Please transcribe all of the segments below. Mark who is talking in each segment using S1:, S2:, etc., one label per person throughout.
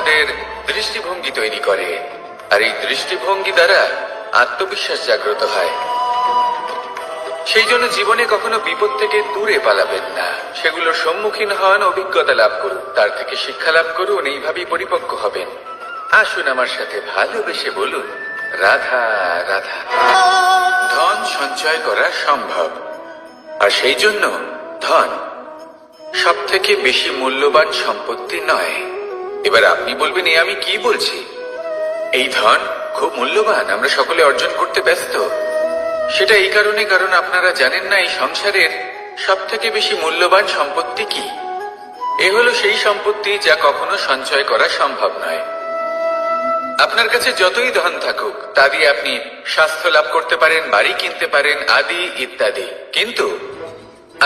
S1: আমাদের দৃষ্টিভঙ্গি তৈরি করে, আর এই দৃষ্টিভঙ্গি দ্বারা আত্মবিশ্বাস জাগ্রত হয়। সেই জন্য জীবনে কখনো বিপদ থেকে দূরে পালাবেন না, সেগুলোর সম্মুখীন হন, অভিজ্ঞতা লাভ করুন, তার থেকে শিক্ষা লাভ করুন, এইভাবেই পরিপক্ক হবেন। আসুন আমার সাথে ভালোবেসে বলুন, রাধা রাধা। ধন সঞ্চয় করা সম্ভব, আর সেই জন্য ধন সব থেকে বেশি মূল্যবান সম্পত্তি নয়। এবার আপনি বলবেন, আমি কি বলছি? এই ধন খুব মূল্যবান, আমরা সকলে অর্জন করতে ব্যস্ত। সেটা এই কারণে, কারণ আপনারা জানেন না এই সংসারের সব থেকে বেশি মূল্যবান সম্পত্তি কি। এ হলো সেই সম্পত্তি যা কখনো সঞ্চয় করা সম্ভব নয়। আপনার কাছে যতই ধন থাকুক, তা দিয়ে আপনি স্বাস্থ্য লাভ করতে পারেন, বাড়ি কিনতে পারেন, আদি ইত্যাদি, কিন্তু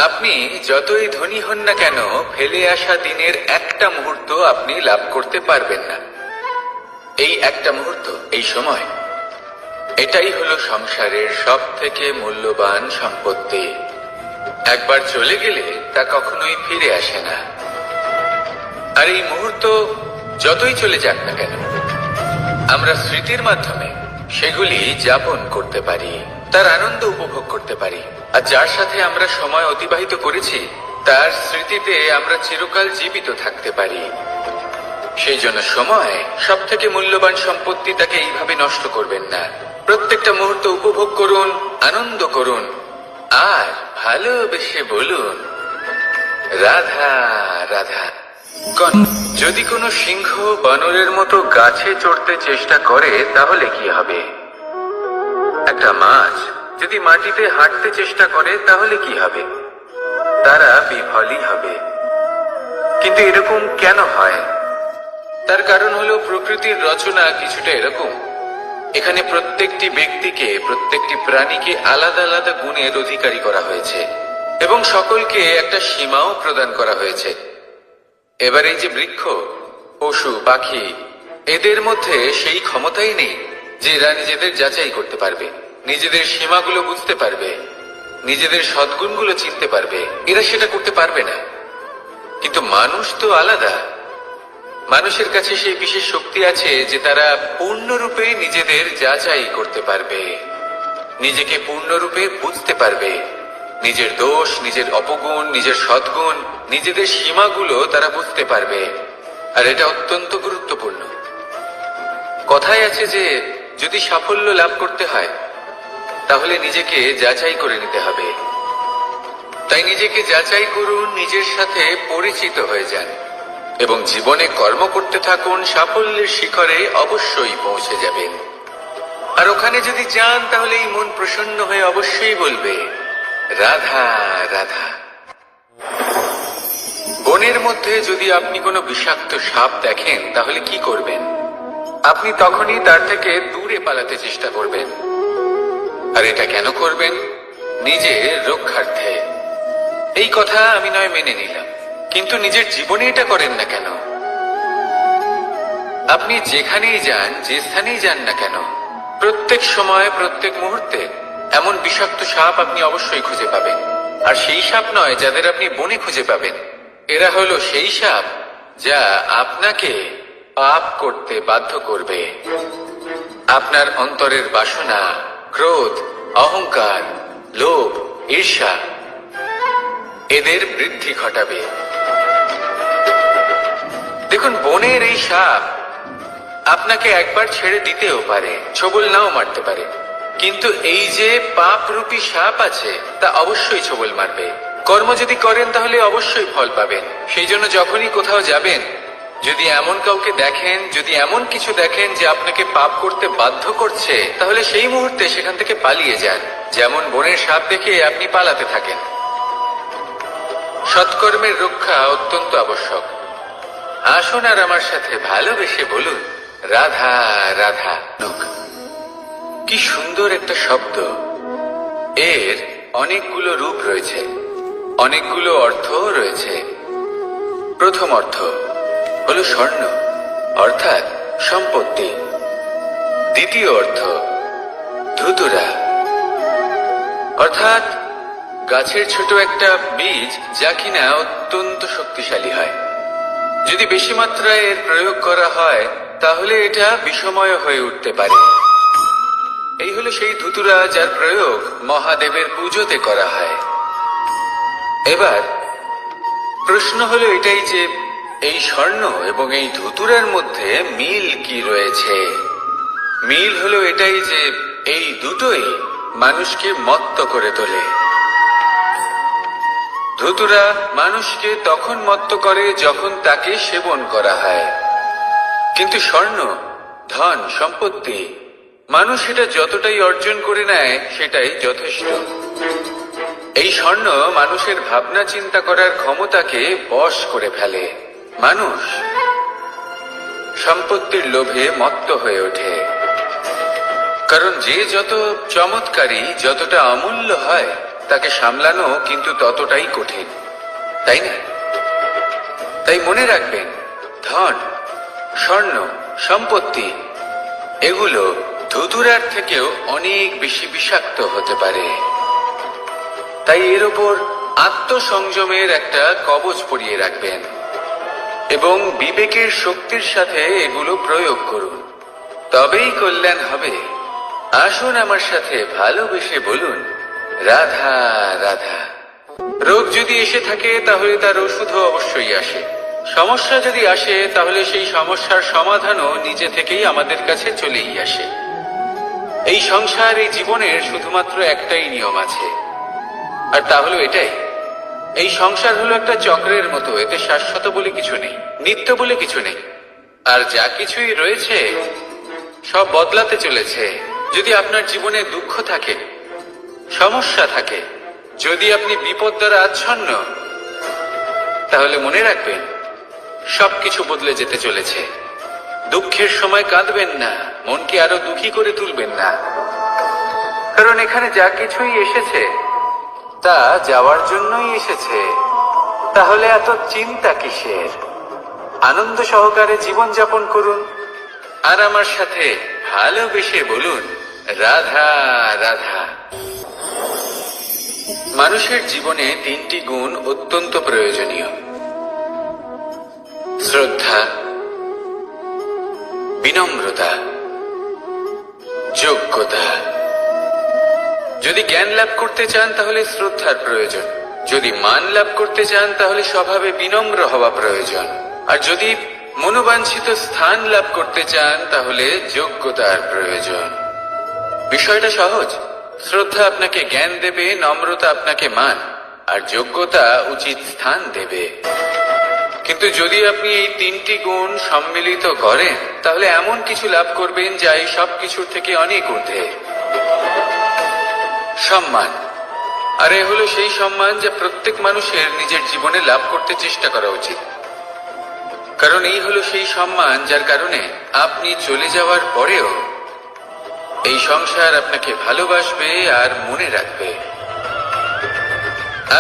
S1: আপনি যতই ধনী হন না কেন, ফেলে আসা দিনের একটা মুহূর্ত আপনি লাভ করতে পারবেন না। এই একটা মুহূর্ত, এই সময়, এটাই হলো সংসারের সব থেকে মূল্যবান সম্পত্তি। একবার চলে গেলে তা কখনোই ফিরে আসে না। আর এই মুহূর্ত যতই চলে যাক না কেন, আমরা স্মৃতির মাধ্যমে সেগুলি যাপন করতে পারি, তার আনন্দ উপভোগ করতে পারি। আর যার সাথে আমরা সময় অতিবাহিত করেছি, তার স্মৃতিতে আমরা চিরকাল জীবিত থাকতে পারি। সেই জন্য সময় সব থেকে মূল্যবান সম্পত্তি, তাকে এইভাবে নষ্ট করবেন না। প্রত্যেকটা মুহূর্ত উপভোগ করুন, আনন্দ করুন, আর ভালোবেসে বলুন, রাধা রাধা। যদি কোনো সিংহ বানরের মতো গাছে চড়তে চেষ্টা করে, তাহলে কি হবে? একটা মাছ যদি মাটিতে হাঁটতে চেষ্টা করে, তাহলে কি হবে? তারা বিফলই হবে। কিন্তু এরকম কেন হয়? তার কারণ হলো প্রকৃতির রচনা কিছুটা এরকম। এখানে প্রত্যেকটি ব্যক্তিকে, প্রত্যেকটি প্রাণীকে আলাদা আলাদা গুণের অধিকারী করা হয়েছে, এবং সকলকে একটা সীমাও প্রদান করা হয়েছে। এবার এই যে বৃক্ষ, পশু, পাখি, এদের মধ্যে সেই ক্ষমতাই নেই যে এরা নিজেদের যাচাই করতে পারবে, নিজেদের সীমাগুলো বুঝতে পারবে, নিজেদের সদ্গুণগুলো চিনতে পারবে। এরা সেটা করতে পারবে না। কিন্তু মানুষ তো আলাদা। মানুষের কাছে সেই বিশেষ শক্তি আছে যে তারা পূর্ণরূপে নিজেদের যাচাই করতে পারবে, নিজেকে পূর্ণরূপে বুঝতে পারবে, নিজের দোষ, নিজের অপগুণ, নিজের সদ্গুণ, নিজেদের সীমাগুলো তারা বুঝতে পারবে। আর এটা অত্যন্ত গুরুত্বপূর্ণ। কথায় আছে যে যদি সাফল্য লাভ করতে হয়, তাহলে নিজেকে যাচাই করে নিতে হবে। তাই নিজেকে যাচাই করুন, নিজের সাথে পরিচিত হয়ে যান, এবং জীবনে কর্ম করতে থাকুন। সাফল্যের শিখরে অবশ্যই পৌঁছে যাবেন। আর ওখানে যদি যান, তাহলে এই মন প্রসন্ন হয়ে অবশ্যই বলবে, রাধা রাধা। বনের মধ্যে যদি আপনি কোনো বিষাক্ত সাপ দেখেন, তাহলে কি করবেন? আপনি তখনই তার থেকে দূরে পালাতে চেষ্টা করবেন। আর এটা কেন করবেন? নিজের রক্ষার্থে। এই কথা আমি নয় মেনে নিলাম, কিন্তু নিজের জীবনে এটা করেন না কেন? আপনি যেখানেই যান, যে স্থানেই যান না কেন, প্রত্যেক সময়, প্রত্যেক মুহূর্তে এমন বিষাক্ত সাপ আপনি অবশ্যই খুঁজে পাবেন। আর সেই সাপ নয় যাদের আপনি বনে খুঁজে পাবেন, এরা হলো সেই সাপ যা আপনাকে পাপ করতে বাধ্য করবে। আপনার অন্তরের বাসনা, ক্রোধ, অহংকার, লোভ, ঈর্ষা, এদের বৃদ্ধি ঘটাবে। দেখুন, বনের এই সাপ আপনাকে একবার ছেড়ে দিতেও পারে, ছোবল নাও মারতে পারে, কিন্তু এই যে পাপরূপী সাপ আছে, তা অবশ্যই ছোবল মারবে। কর্ম যদি করেন, তাহলে অবশ্যই ফল পাবেন। সেই জন্য যখনই কোথাও যাবেন, যদি এমন কাউকে দেখেন, যদি এমন কিছু দেখেন যে আপনাকে পাপ করতে বাধ্য করছে, তাহলে সেই মুহূর্তে সেখান থেকে পালিয়ে যান। যেমন বনের সাপ দেখে আপনি পালাতে থাকেন। সৎকর্মের রক্ষা অত্যন্ত আবশ্যক। আসুন আর আমার সাথে ভালোবেসে বলুন, রাধা রাধা। কি সুন্দর একটা শব্দ। এর অনেকগুলো রূপ রয়েছে, অনেকগুলো অর্থ রয়েছে। প্রথম অর্থ হলো স্বর্ণ, অর্থাৎ সম্পত্তি। দ্বিতীয় অর্থ ধুতুরা, অর্থাৎ গাছের ছোট একটা বীজ, যা কিনা অত্যন্ত শক্তিশালী হয়। যদি বেশি মাত্রায় এর প্রয়োগ করা হয় তাহলে এটা বিষময় হয়ে উঠতে পারে। এই হলো সেই ধুতুরা যার প্রয়োগ মহাদেবের পুজোতে করা হয়। এবার প্রশ্ন হলো এটাই যে এই স্বর্ণ এবং এই ধুতুরার মধ্যে মিল কি রয়েছে। মিল হলো এটাই যে এই দুটোই মানুষকে মত্ত করে তোলে। ধুতুরা মানুষকে তখন মত্ত করে যখন তাকে সেবন করা হয়, কিন্তু স্বর্ণ, ধন, সম্পত্তি মানুষ এটা যতটাই অর্জন করে নেয় সেটাই যথেষ্ট। এই স্বর্ণ মানুষের ভাবনা চিন্তা করার ক্ষমতাকে বশ করে ফেলে। মানুষ সম্পত্তির লোভে মত্ত হয়ে ওঠে, কারণ যে যত চমৎকারী, যতটা অমূল্য হয় তাকে সামলানো কিন্তু ততটাই কঠিন, তাই না? তাই মনে রাখবেন, ধন, স্বর্ণ, সম্পত্তি এগুলো ধুতুরার থেকেও অনেক বেশি বিষাক্ত হতে পারে। তাই এর ওপর আত্মসংযমের একটা কবচ পরিয়ে রাখবেন এবং বিবেকের শক্তির সাথে এগুলো প্রয়োগ করুন, তবেই কল্যাণ হবে। আসুন আমার সাথে ভালোবেসে বলুন, রাধা রাধা। রোগ যদি এসে থাকে তাহলে তার ওষুধও অবশ্যই আসে। সমস্যা যদি আসে তাহলে সেই সমস্যার সমাধানও নিজে থেকেই আমাদের কাছে চলেই আসে। এই সংসার, এই জীবনের শুধুমাত্র একটাই নিয়ম আছে, আর তা হলো এটাই, এই সংসার হলো একটা চক্রের মতো। এতে শাশ্বত বলে কিছু নেই, নিত্য বলে কিছু নেই, আর যা কিছুই রয়েছে সব বদলাতে চলেছে। যদি আপনার জীবনে দুঃখ থাকে, সমস্যা থাকে, যদি আপনি বিপদ দ্বারা আচ্ছন্ন, তাহলে মনে রাখবেন সবকিছু বদলে যেতে চলেছে। দুঃখের সময় কাঁদবেন না, মনকে আরো দুঃখী করে তুলবেন না, কারণ এখানে যা কিছুই এসেছে তা যাওয়ার জন্যই এসেছে। তাহলে এত চিন্তা কিসের? আনন্দ সহকারে জীবন যাপন করুন, আর আমার সাথে ভালোবেসে বলুন, রাধা রাধা। মানুষের জীবনে তিনটি গুণ অত্যন্ত প্রয়োজনীয়: শ্রদ্ধা, বিনম্রতা, যোগ্যতা। যদি জ্ঞান লাভ করতে চান তাহলে শ্রদ্ধার প্রয়োজন, যদি মান লাভ করতে চান তাহলে স্বভাবে বিনম্র হওয়া প্রয়োজন, আর যদি মনোবাঞ্ছিত স্থান লাভ করতে চান তাহলে যোগ্যতার প্রয়োজন। বিষয়টা সহজ। শ্রদ্ধা আপনাকে জ্ঞান দেবে, নম্রতা আপনাকে মান, আর যোগ্যতা উচিত স্থান দেবে। কিন্তু যদি আপনি এই তিনটি গুণ সম্মিলিত করেন তাহলে এমন কিছু লাভ করবেন যা এই সব কিছুর থেকে অনেক ঊর্ধ্বে। সম্মান। আর এ হলো সেই সম্মান যা প্রত্যেক মানুষের নিজের জীবনে লাভ করতে চেষ্টা করা উচিত, কারণ এই হলো সেই সম্মান যার কারণে আপনি চলে যাওয়ার পরেও এই সংসার আপনাকে ভালোবাসবে আর মনে রাখবে।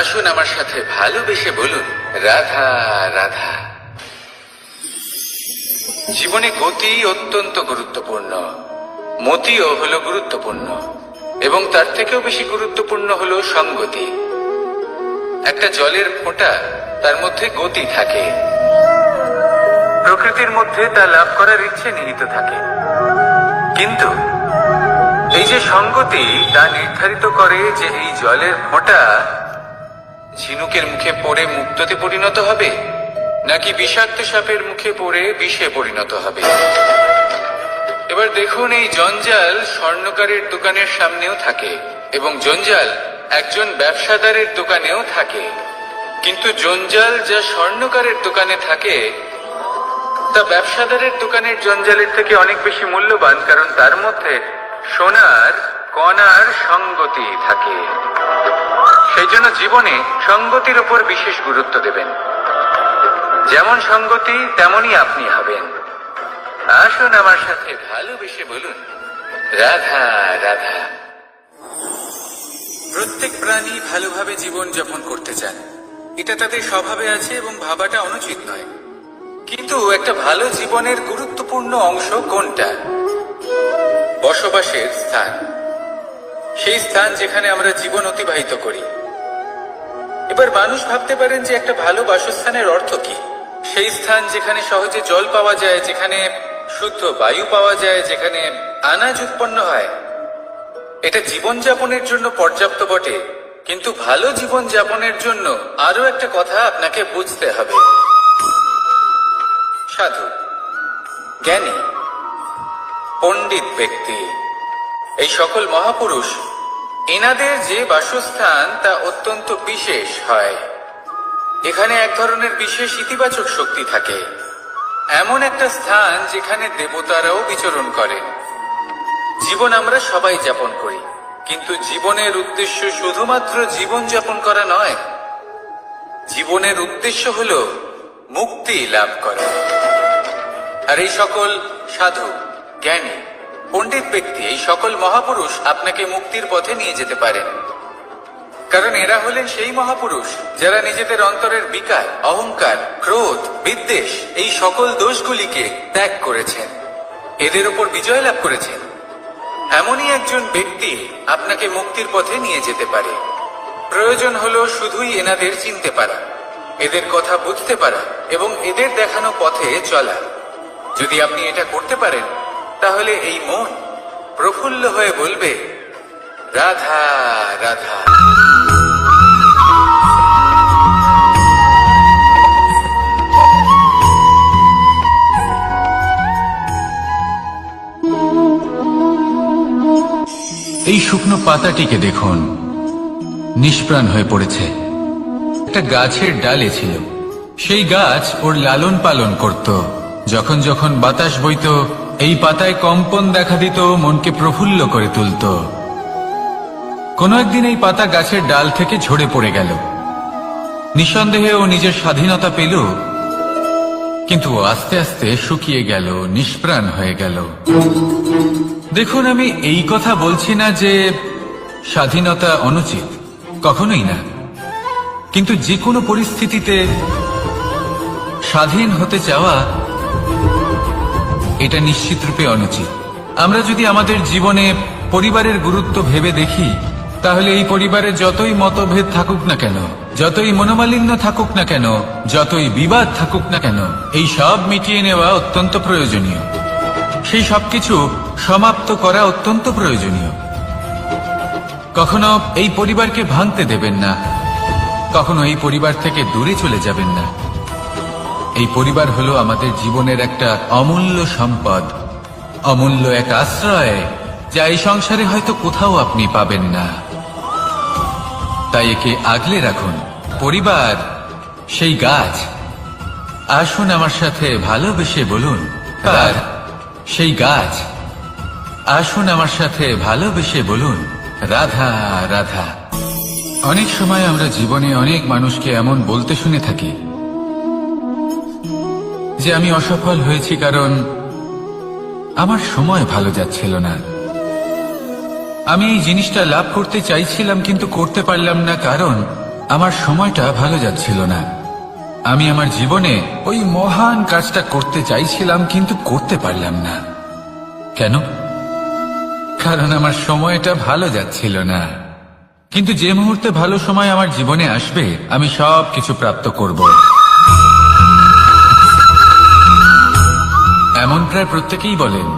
S1: আসুন আমার সাথে ভালোবেসে বলুন, রাধা রাধা। জীবনে গতি অত্যন্ত গুরুত্বপূর্ণ, মতিও হলো গুরুত্বপূর্ণ, এবং তার থেকেও বেশি গুরুত্বপূর্ণ হলো সঙ্গতি। একটা জলের ফোঁটা, তার মধ্যে গতি থাকে, প্রকৃতির মধ্যে তা লাভ করার ইচ্ছে নিহিত থাকে, কিন্তু এই যে সঙ্গতি তা নির্ধারিত করে যে এই জলের ফোঁটা ঝিনুকের মুখে পড়ে মুক্ততে পরিণত হবে নাকি বিষাক্ত সাপের মুখে পড়ে বিষে পরিণত হবে। এবার দেখুন, এই জঞ্জাল স্বর্ণকারের দোকানের সামনেও থাকে এবং জঞ্জাল একজন ব্যবসাদারের দোকানেও থাকে, কিন্তু জঞ্জাল যা স্বর্ণকারের দোকানে থাকে তা ব্যবসাদারের দোকানের জঞ্জালের থেকে অনেক বেশি মূল্যবান, কারণ তার মধ্যে সোনার কণার সঙ্গতি থাকে। সেই জন্য জীবনে সঙ্গতির উপর বিশেষ গুরুত্ব দেবেন। যেমন সঙ্গতি তেমনই আপনি হবেন। আসুন আমার সাথে ভালোবেসে বলুন, রাধা রাধা। প্রত্যেক প্রাণী ভালোভাবে জীবন যাপন করতে চান, এটা তাদের স্বভাবে আছে এবং ভাবাটা অনুচিত নয়। কিন্তু একটা ভালো জীবনের গুরুত্বপূর্ণ অংশ কোনটা? বসবাসের স্থান, সেই স্থান যেখানে আমরা জীবন অতিবাহিত করি। এবার মানুষ ভাবতে পারেন যে একটা ভালো বাসস্থানের অর্থ কি? সেই স্থান যেখানে সহজে জল পাওয়া যায়, যেখানে শুদ্ধ বায়ু পাওয়া যায়, যেখানে আনাজ উৎপন্ন হয়। এটা জীবনযাপনের জন্য পর্যাপ্ত বটে, কিন্তু ভালো জীবনযাপনের জন্য আরো একটা কথা আপনাকে বুঝতে হবে। সাধু, জ্ঞানী, পণ্ডিত ব্যক্তি, এই সকল মহাপুরুষ, এনাদের যে বাসস্থান তা অত্যন্ত বিশেষ হয়। এখানে এক ধরনের বিশেষ ইতিবাচক শক্তি থাকে, এমন একটা স্থান যেখানে দেবতারাও বিচরণ করেন। জীবন আমরা সবাই যাপন করি, কিন্তু জীবনের উদ্দেশ্য শুধুমাত্র জীবন যাপন করা নয়। জীবনের উদ্দেশ্য হল মুক্তি লাভ করা। আর এই সকল সাধু, জ্ঞানী, পণ্ডিত ব্যক্তি, এই সকল মহাপুরুষ আপনাকে মুক্তির পথে নিয়ে যেতে পারেন। কারণ এরা হলেন সেই মহাপুরুষ যারা নিজেদের অন্তরের বিকার, অহংকার, ক্রোধ, বিদ্বেষ এই সকল দোষগুলিকে ত্যাগ করেছেন, এদের উপর বিজয় লাভ করেছেন। এমনই একজন ব্যক্তি আপনাকে মুক্তির পথে নিয়ে যেতে পারে। প্রয়োজন হলো শুধুই এনাদের চিনতে পারা, এদের কথা বুঝতে পারা এবং এদের দেখানো পথে চলা। যদি আপনি এটা করতে পারেন, তাহলে এই মন প্রফুল্ল হয়ে বলবে, রাধা রাধা।
S2: এই শুকনো পাতাটিকে দেখুন, নিষ্প্রাণ হয়ে পড়েছে। একটা গাছের ডালে ছিল, সেই গাছ ওর লালন পালন করত। যখন যখন বাতাস বইত, এই পাতায় কম্পন দেখা দিত, মনকে প্রফুল্ল করে তুলত। কোনো একদিন এই পাতা গাছের ডাল থেকে ঝরে পড়ে গেল। নিঃসন্দেহে ও নিজের স্বাধীনতা পেল, কিন্তু আস্তে আস্তে শুকিয়ে গেল, নিষ্প্রাণ হয়ে গেল। দেখুন, আমি এই কথা বলছি না যে স্বাধীনতা অনুচিত, কখনোই না। কিন্তু যে কোনো পরিস্থিতিতে স্বাধীন হতে চাওয়া এটা নিশ্চিতরূপে অনুচিত। আমরা যদি আমাদের জীবনে পরিবারের গুরুত্ব ভেবে দেখি, তাহলে এই পরিবারে যতই মতভেদ থাকুক না কেন, যতই মনোমালিন্য থাকুক না কেন, যতই বিবাদ থাকুক না কেন, এই সব মিটিয়ে নেওয়া অত্যন্ত প্রয়োজনীয়। সেই সবকিছু সমাপ্ত করা অত্যন্ত প্রয়োজনীয়। কখনো এই পরিবারকে ভাঙতে দেবেন না, কখনো এই পরিবার থেকে দূরে চলে যাবেন না। এই পরিবার হলো আমাদের জীবনের একটা অমূল্য সম্পদ, অমূল্য এক আশ্রয়, যা এই সংসারে হয়তো কোথাও আপনি পাবেন না। তাই একে আগলে রাখুন। পরিবার সেই গাছ। আসুন আমার সাথে ভালোবেসে বলুন, আর সেই গাছ। আসুন আমার সাথে ভালোবেসে বলুন, রাধা রাধা। অনেক সময় আমরা জীবনে অনেক মানুষকে এমন বলতে শুনে থাকি যে আমি অসফল হয়েছি কারণ আমার সময় ভালো যাচ্ছিল না। আমি এই জিনিসটা লাভ করতে চাইছিলাম কিন্তু করতে পারলাম না কারণ আমার সময়টা ভালো যাচ্ছিল না। আমি আমার জীবনে ওই মহান কাজটা করতে চাইছিলাম কিন্তু করতে পারলাম না। কেন? কারণ আমার সময়টা ভালো যাচ্ছিল না। কিন্তু যে মুহূর্তে ভালো সময় আমার জীবনে আসবে, আমি সব কিছু প্রাপ্ত করব। এমন প্রায় প্রত্যেকেই বলেন।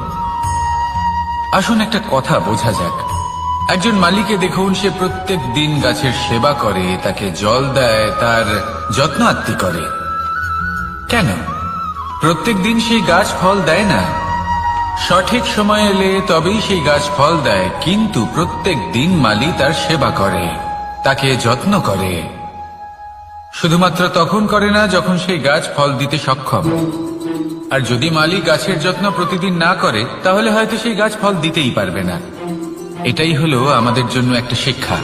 S2: আসুন একটা কথা বোঝা যাক। একজন মালিকে দেখুন, সে প্রত্যেক দিন গাছের সেবা করে, তাকে জল দেয়, তার যত্ন আত্তি করে। কেন? প্রত্যেক দিন সেই গাছ ফল দেয় না। সঠিক সময় এলে তবেই সেই গাছ ফল দেয়, কিন্তু প্রত্যেক দিন মালি তার সেবা করে, তাকে যত্ন করে। শুধুমাত্র তখন করে না যখন সেই গাছ ফল দিতে সক্ষম। আর যদি মালি গাছের যত্ন প্রতিদিন না করে, তাহলে হয়তো সেই গাছ ফল দিতেই পারবে না। এটাই হলো আমাদের জন্য একটা শিক্ষা।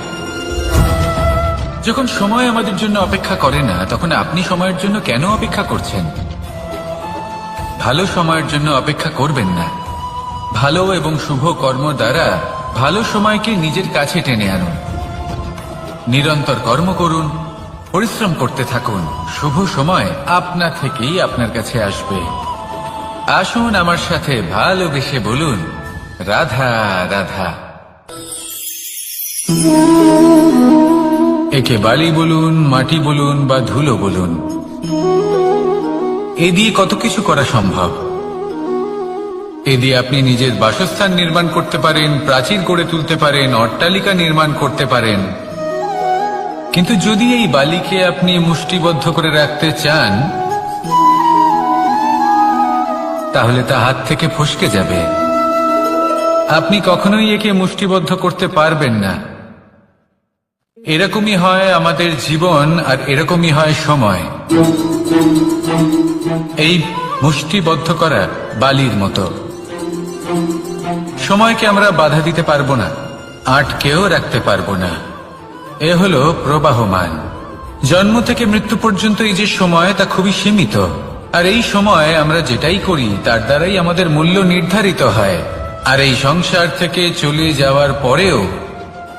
S2: যখন সময় আমাদের জন্য অপেক্ষা করে না, তখন আপনি সময়ের জন্য কেন অপেক্ষা করছেন? ভালো সময়ের জন্য অপেক্ষা করবেন না। ভালো এবং শুভ কর্ম দ্বারা ভালো সময়কে নিজের কাছে টেনে আনুন। নিরন্তর কর্ম করুন, পরিশ্রম করতে থাকুন। শুভ সময় আপনা থেকেই আপনার কাছে আসবে। আসুন আমার সাথে ভালোবেসে বলুন, রাধা রাধা। একে বালি বলুন, মাটি বলুন বা ধুলো বলুন, এ দিয়ে কত কিছু করা সম্ভব। এ দিয়ে আপনি নিজের বাসস্থান নির্মাণ করতে পারেন, প্রাচীর গড়ে তুলতে পারেন, অট্টালিকা নির্মাণ করতে পারেন। কিন্তু যদি এই বালিকে আপনি মুষ্টিবদ্ধ করে রাখতে চান, তাহলে তা হাত থেকে ফসকে যাবে। আপনি কখনোই একে মুষ্টিবদ্ধ করতে পারবেন না। এরকমই হয় আমাদের জীবন, আর এরকমই হয় সময়। এই মুষ্টিবদ্ধ করা বালির মতো। সময়কে আমরা বাধা দিতে পারবো না, আটকেও রাখতে পারবো না। এ হলো প্রবাহমান। জন্ম থেকে মৃত্যু পর্যন্ত এই যে সময়, তা খুবই সীমিত। আর এই সময় আমরা যেটাই করি তার দ্বারাই আমাদের মূল্য নির্ধারিত হয়। আর এই সংসার থেকে চলে যাওয়ার পরেও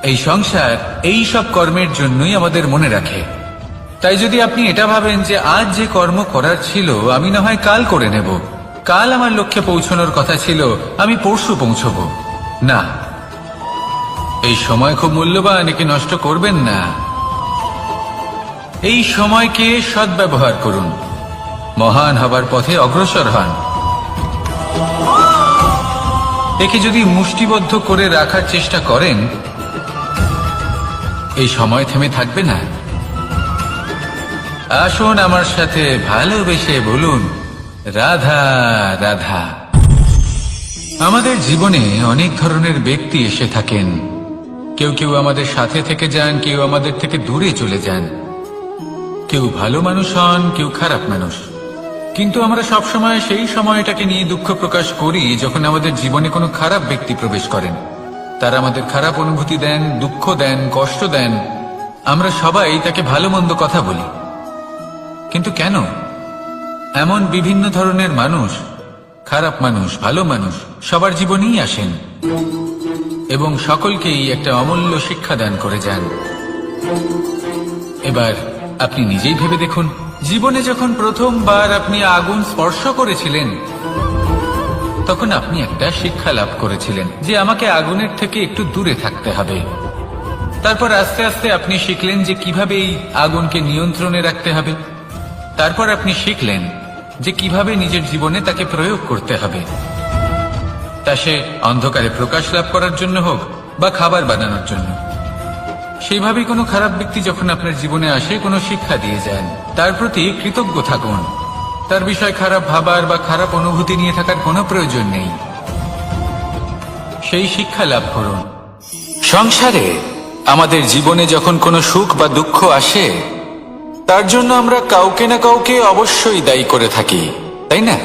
S2: এই সংসার এই সব কর্মের জন্যই আমাদের মনে রাখে। তাই যদি আপনি এটা ভাবেন যে আজ যে কর্ম করার ছিল আমি না হয় কাল করে নেব, কাল আমার লক্ষ্যে পৌঁছানোর কথা ছিল আমি পরশু পৌঁছবো, না, এই সময় খুব মূল্যবান, একে নষ্ট করবেন না। এই সময়কে সদ্ব্যবহার করুন, মহান হবার পথে অগ্রসর হন। একে যদি মুষ্টিবদ্ধ করে রাখার চেষ্টা করেন, এই সময় থেমে থাকবে না। আসুন আমার সাথে ভালোবেসে বলুন, রাধা রাধা। আমাদের জীবনে অনেক ধরনের ব্যক্তি এসে থাকেন। কেউ কেউ আমাদের সাথে থেকে যান, কেউ আমাদের থেকে দূরে চলে যান। কেউ ভালো মানুষ হন, কেউ খারাপ মানুষ। কিন্তু আমরা সবসময় সেই সময়টাকে নিয়ে দুঃখ প্রকাশ করি যখন আমাদের জীবনে কোনো খারাপ ব্যক্তি প্রবেশ করেন। তারা আমাদের খারাপ অনুভূতি দেন, দুঃখ দেন, কষ্ট দেন। আমরা সবাই তাকে ভালো মন্দ কথা বলি। কিন্তু কেন? এমন বিভিন্ন ধরনের মানুষ, খারাপ মানুষ, ভালো মানুষ, সবার জীবনেই আসেন এবং সকলকেই একটা অমূল্য শিক্ষা দান করে যান। এবার আপনি নিজেই ভেবে দেখুন, জীবনে যখন প্রথমবার আপনি আগুন স্পর্শ করেছিলেন, তখন আপনি একটা শিক্ষা লাভ করেছিলেন যে আমাকে আগুনের থেকে একটু দূরে থাকতে হবে। তারপর আস্তে আস্তে আপনি শিখলেন যে কিভাবে এই আগুনকে নিয়ন্ত্রণে রাখতে হবে। তারপর আপনি শিখলেন যে কিভাবে নিজের জীবনে তাকে প্রয়োগ করতে হবে, তা সে অন্ধকারে প্রকাশ লাভ করার জন্য হোক বা খাবার বানানোর জন্য। সেইভাবেই কোনো খারাপ ব্যক্তি যখন আপনার জীবনে আসে, কোনো শিক্ষা দিয়ে যান, তার প্রতি কৃতজ্ঞ থাকুন। তার বিষয় খারাপ ভাবার বা খারাপ অনুভূতি নিয়ে থাকার কোনো প্রয়োজন নেই। সেই শিক্ষা লাভ করুন। সংসারে আমাদের জীবনে যখন কোনো সুখ বা দুঃখ আসে, তার জন্য আমরা কাউকে না কাউকে অবশ্যই দায়ী করে থাকি, তাই না?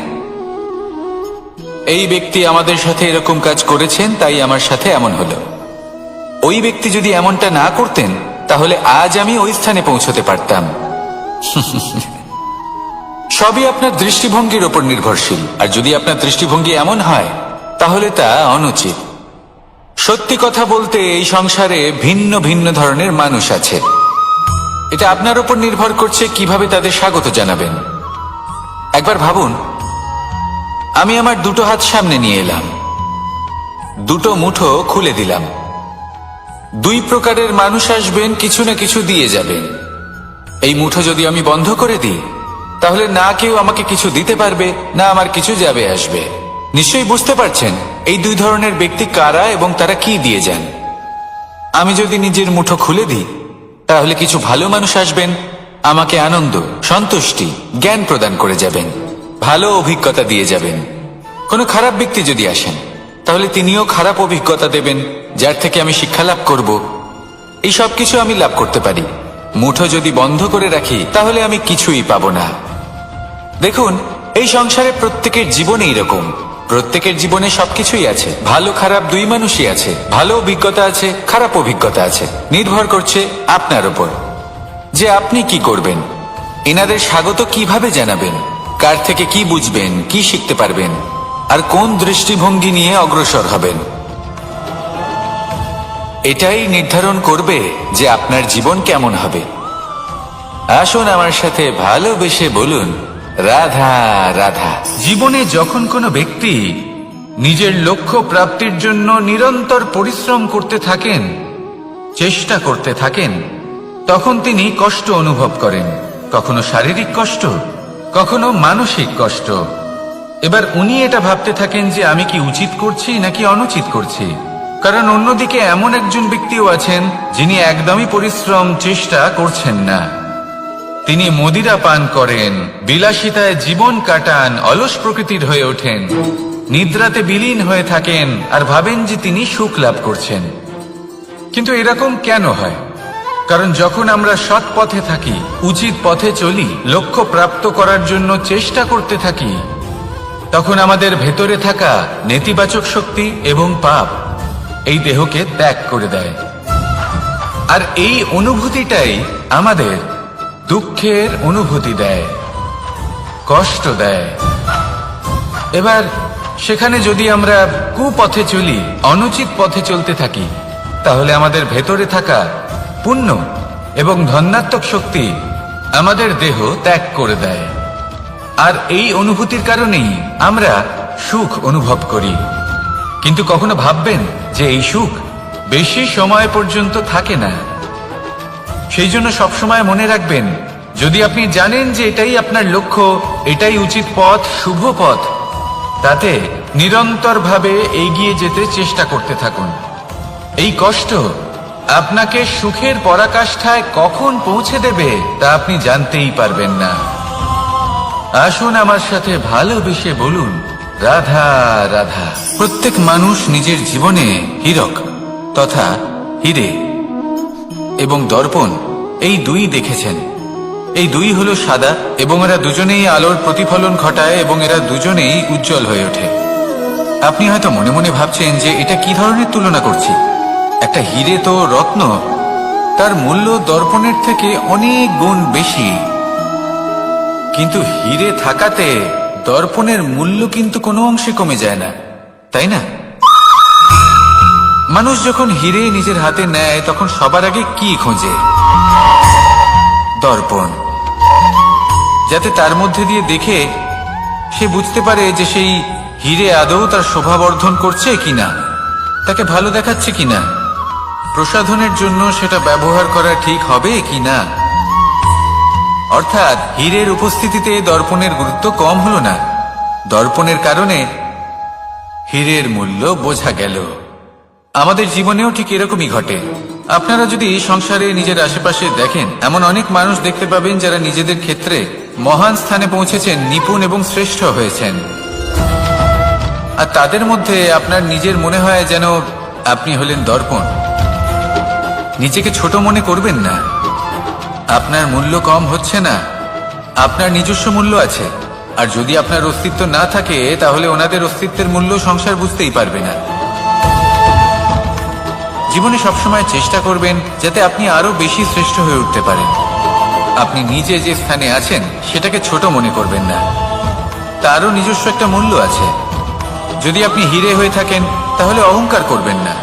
S2: এই ব্যক্তি আমাদের সাথে এরকম কাজ করেছেন, তাই আমার সাথে এমন হলো। ওই ব্যক্তি যদি এমনটা না করতেন, তাহলে আজ আমি ওই স্থানে পৌঁছতে পারতাম। সবই আপনার দৃষ্টিভঙ্গির ওপর নির্ভরশীল। আর যদি আপনার দৃষ্টিভঙ্গি এমন হয়, তাহলে তা অনুচিত। সত্যি কথা বলতে, এই সংসারে ভিন্ন ভিন্ন ধরনের মানুষ আছে। এটা আপনার উপর নির্ভর করছে কিভাবে তাদের স্বাগত জানাবেন। একবার ভাবুন, আমি আমার দুটো হাত সামনে নিয়ে এলাম, দুটো মুঠো খুলে দিলাম। দুই প্রকারের মানুষ আসবেন, কিছু না কিছু দিয়ে যাবেন। এই মুঠো যদি আমি বন্ধ করে দিই, তাহলে না কেউ আমাকে কিছু দিতে পারবে, না আমার কিছু যাবে আসবে। নিশ্চয়ই বুঝতে পারছেন এই দুই ধরনের ব্যক্তি কারা এবং তারা কি দিয়ে যান। আমি যদি নিজের মুঠো খুলে দিই, তাহলে কিছু ভালো মানুষ আসবেন, আমাকে আনন্দ, সন্তুষ্টি, জ্ঞান প্রদান করে যাবেন, ভালো অভিজ্ঞতা দিয়ে যাবেন। কোনো খারাপ ব্যক্তি যদি আসেন, তাহলে তিনিও খারাপ অভিজ্ঞতা দেবেন, যার থেকে আমি শিক্ষা লাভ করব। এই সব কিছু আমি লাভ করতে পারি। মুঠো যদি বন্ধ করে রাখি, তাহলে আমি কিছুই পাবো না। দেখুন, এই সংসারে প্রত্যেকের জীবনে এরকম। প্রত্যেকের জীবনে সবকিছুই আছে, ভালো খারাপ দুই মানুষই আছে। ভালো অভিজ্ঞতা আছে, খারাপ অভিজ্ঞতা আছে। নির্ভর করছে আপনার উপর যে আপনি কি করবেন, এনাদের স্বাগত কিভাবে জানাবেন, কার থেকে কি বুঝবেন, কি শিখতে পারবেন, আর কোন দৃষ্টিভঙ্গি নিয়ে অগ্রসর হবেন। এটাই নির্ধারণ করবে যে আপনার জীবন কেমন হবে। আসুন আমার সাথে ভালোবেসে বলুন, রাধা রাধা। জীবনে যখন কোনো ব্যক্তি নিজের লক্ষ্য প্রাপ্তির জন্য নিরন্তর পরিশ্রম করতে থাকেন, চেষ্টা করতে থাকেন, তখন তিনি কষ্ট অনুভব করেন। কখনো শারীরিক কষ্ট, কখনো মানসিক কষ্ট। এবার উনি এটা ভাবতে থাকেন যে আমি কি উচিত করছি নাকি অনুচিত করছি, কারণ অন্যদিকে এমন একজন ব্যক্তিও আছেন যিনি একদমই পরিশ্রম চেষ্টা করছেন না। তিনি মদিরা পান করেন, বিলাসিতায় জীবন কাটান, অলস প্রকৃতির হয়ে ওঠেন, নিদ্রাতে বিলীন হয়ে থাকেন আর ভাবেন যে তিনি সুখ লাভ করছেন। কিন্তু এরকম কেন হয়? কারণ যখন আমরা সৎ পথে থাকি, উচিত পথে চলি, লক্ষ্য প্রাপ্ত করার জন্য চেষ্টা করতে থাকি, তখন আমাদের ভেতরে থাকা নেতিবাচক শক্তি এবং পাপ এই দেহকে ত্যাগ করে দেয়। আর এই অনুভূতিটাই আমাদের দুঃখের অনুভূতি দেয়, কষ্ট দেয়। এবার সেখানে যদি আমরা কুপথে চলি, অনুচিত পথে চলতে থাকি, তাহলে আমাদের ভেতরে থাকা পুণ্য এবং ধনাত্মক শক্তি আমাদের দেহ ত্যাগ করে দেয়। আর এই অনুভূতির কারণেই আমরা সুখ অনুভব করি। কিন্তু কখনো ভাববেন যে এই সুখ বেশি সময় পর্যন্ত থাকে না। সেই জন্য সবসময় মনে রাখবেন, যদি আপনি জানেন যে এটাই আপনার লক্ষ্য, এটাই উচিত পথ, শুভ পথ, তাতে নিরন্তরভাবে এগিয়ে যেতে চেষ্টা করতে থাকুন। এই কষ্ট আপনাকে সুখের পরাকাষ্ঠায় কখন পৌঁছে দেবে তা আপনি জানতেই পারবেন না। আসুন আমার সাথে ভালোবেসে বলুন, রাধা রাধা। প্রত্যেক মানুষ নিজের জীবনে হীরক তথা হীরে এবং দর্পণ এই দুই দেখেছেন। এই দুই হলো সাদা এবং এরা দুজনেই আলোর প্রতিফলন ঘটায় এবং এরা দুজনেই উজ্জ্বল হয়ে ওঠে। আপনি হয়তো মনে মনে ভাবছেন যে এটা কি ধরনের তুলনা করছি। একটা হীরে তো রত্ন, তার মূল্য দর্পণের থেকে অনেক গুণ বেশি। কিন্তু হীরে থাকাতে দর্পণের মূল্য কিন্তু কোনো অংশে কমে যায় না, তাই না? মানুষ যখন হীরে নিজের হাতে নেয় তখন সবার আগে কি খোঁজে? দর্পণ, যাতে তার মধ্যে দিয়ে দেখে সে বুঝতে পারে যে সেই হীরে আদৌ তার শোভাবর্ধন করছে কিনা, তাকে ভালো দেখাচ্ছে কিনা, প্রসাধনের জন্য সেটা ব্যবহার করা ঠিক হবে কিনা। অর্থাৎ হীরের উপস্থিতিতে দর্পণের গুরুত্ব কম হলো না, দর্পণের কারণে হীরের মূল্য বোঝা গেল। আমাদের জীবনেও ঠিক এরকমই ঘটে। আপনারা যদি সংসারে নিজের আশেপাশে দেখেন, এমন অনেক মানুষ দেখতে পাবেন যারা নিজেদের ক্ষেত্রে মহান স্থানে পৌঁছেছেন, নিপুণ এবং শ্রেষ্ঠ হয়েছেন। আর তাদের মধ্যে আপনার নিজের মনে হয় যেন আপনি হলেন দর্পণ। নিজেকে ছোট মনে করবেন না। আপনার মূল্য কম হচ্ছে না, আপনার নিজস্ব মূল্য আছে। আর যদি আপনার অস্তিত্ব না থাকে তাহলে ওনাদের অস্তিত্বের মূল্য সংসার বুঝতেই পারবে না। জীবনে সবসময় চেষ্টা করবেন যাতে আপনি আরো বেশি শ্রেষ্ঠ হয়ে উঠতে পারেন। আপনি নিজে যে স্থানে আছেন সেটাকে ছোট মনে করবেন না, তারও নিজস্ব একটা মূল্য আছে। যদি আপনি হীরে হয়ে থাকেন তাহলে অহংকার করবেন না,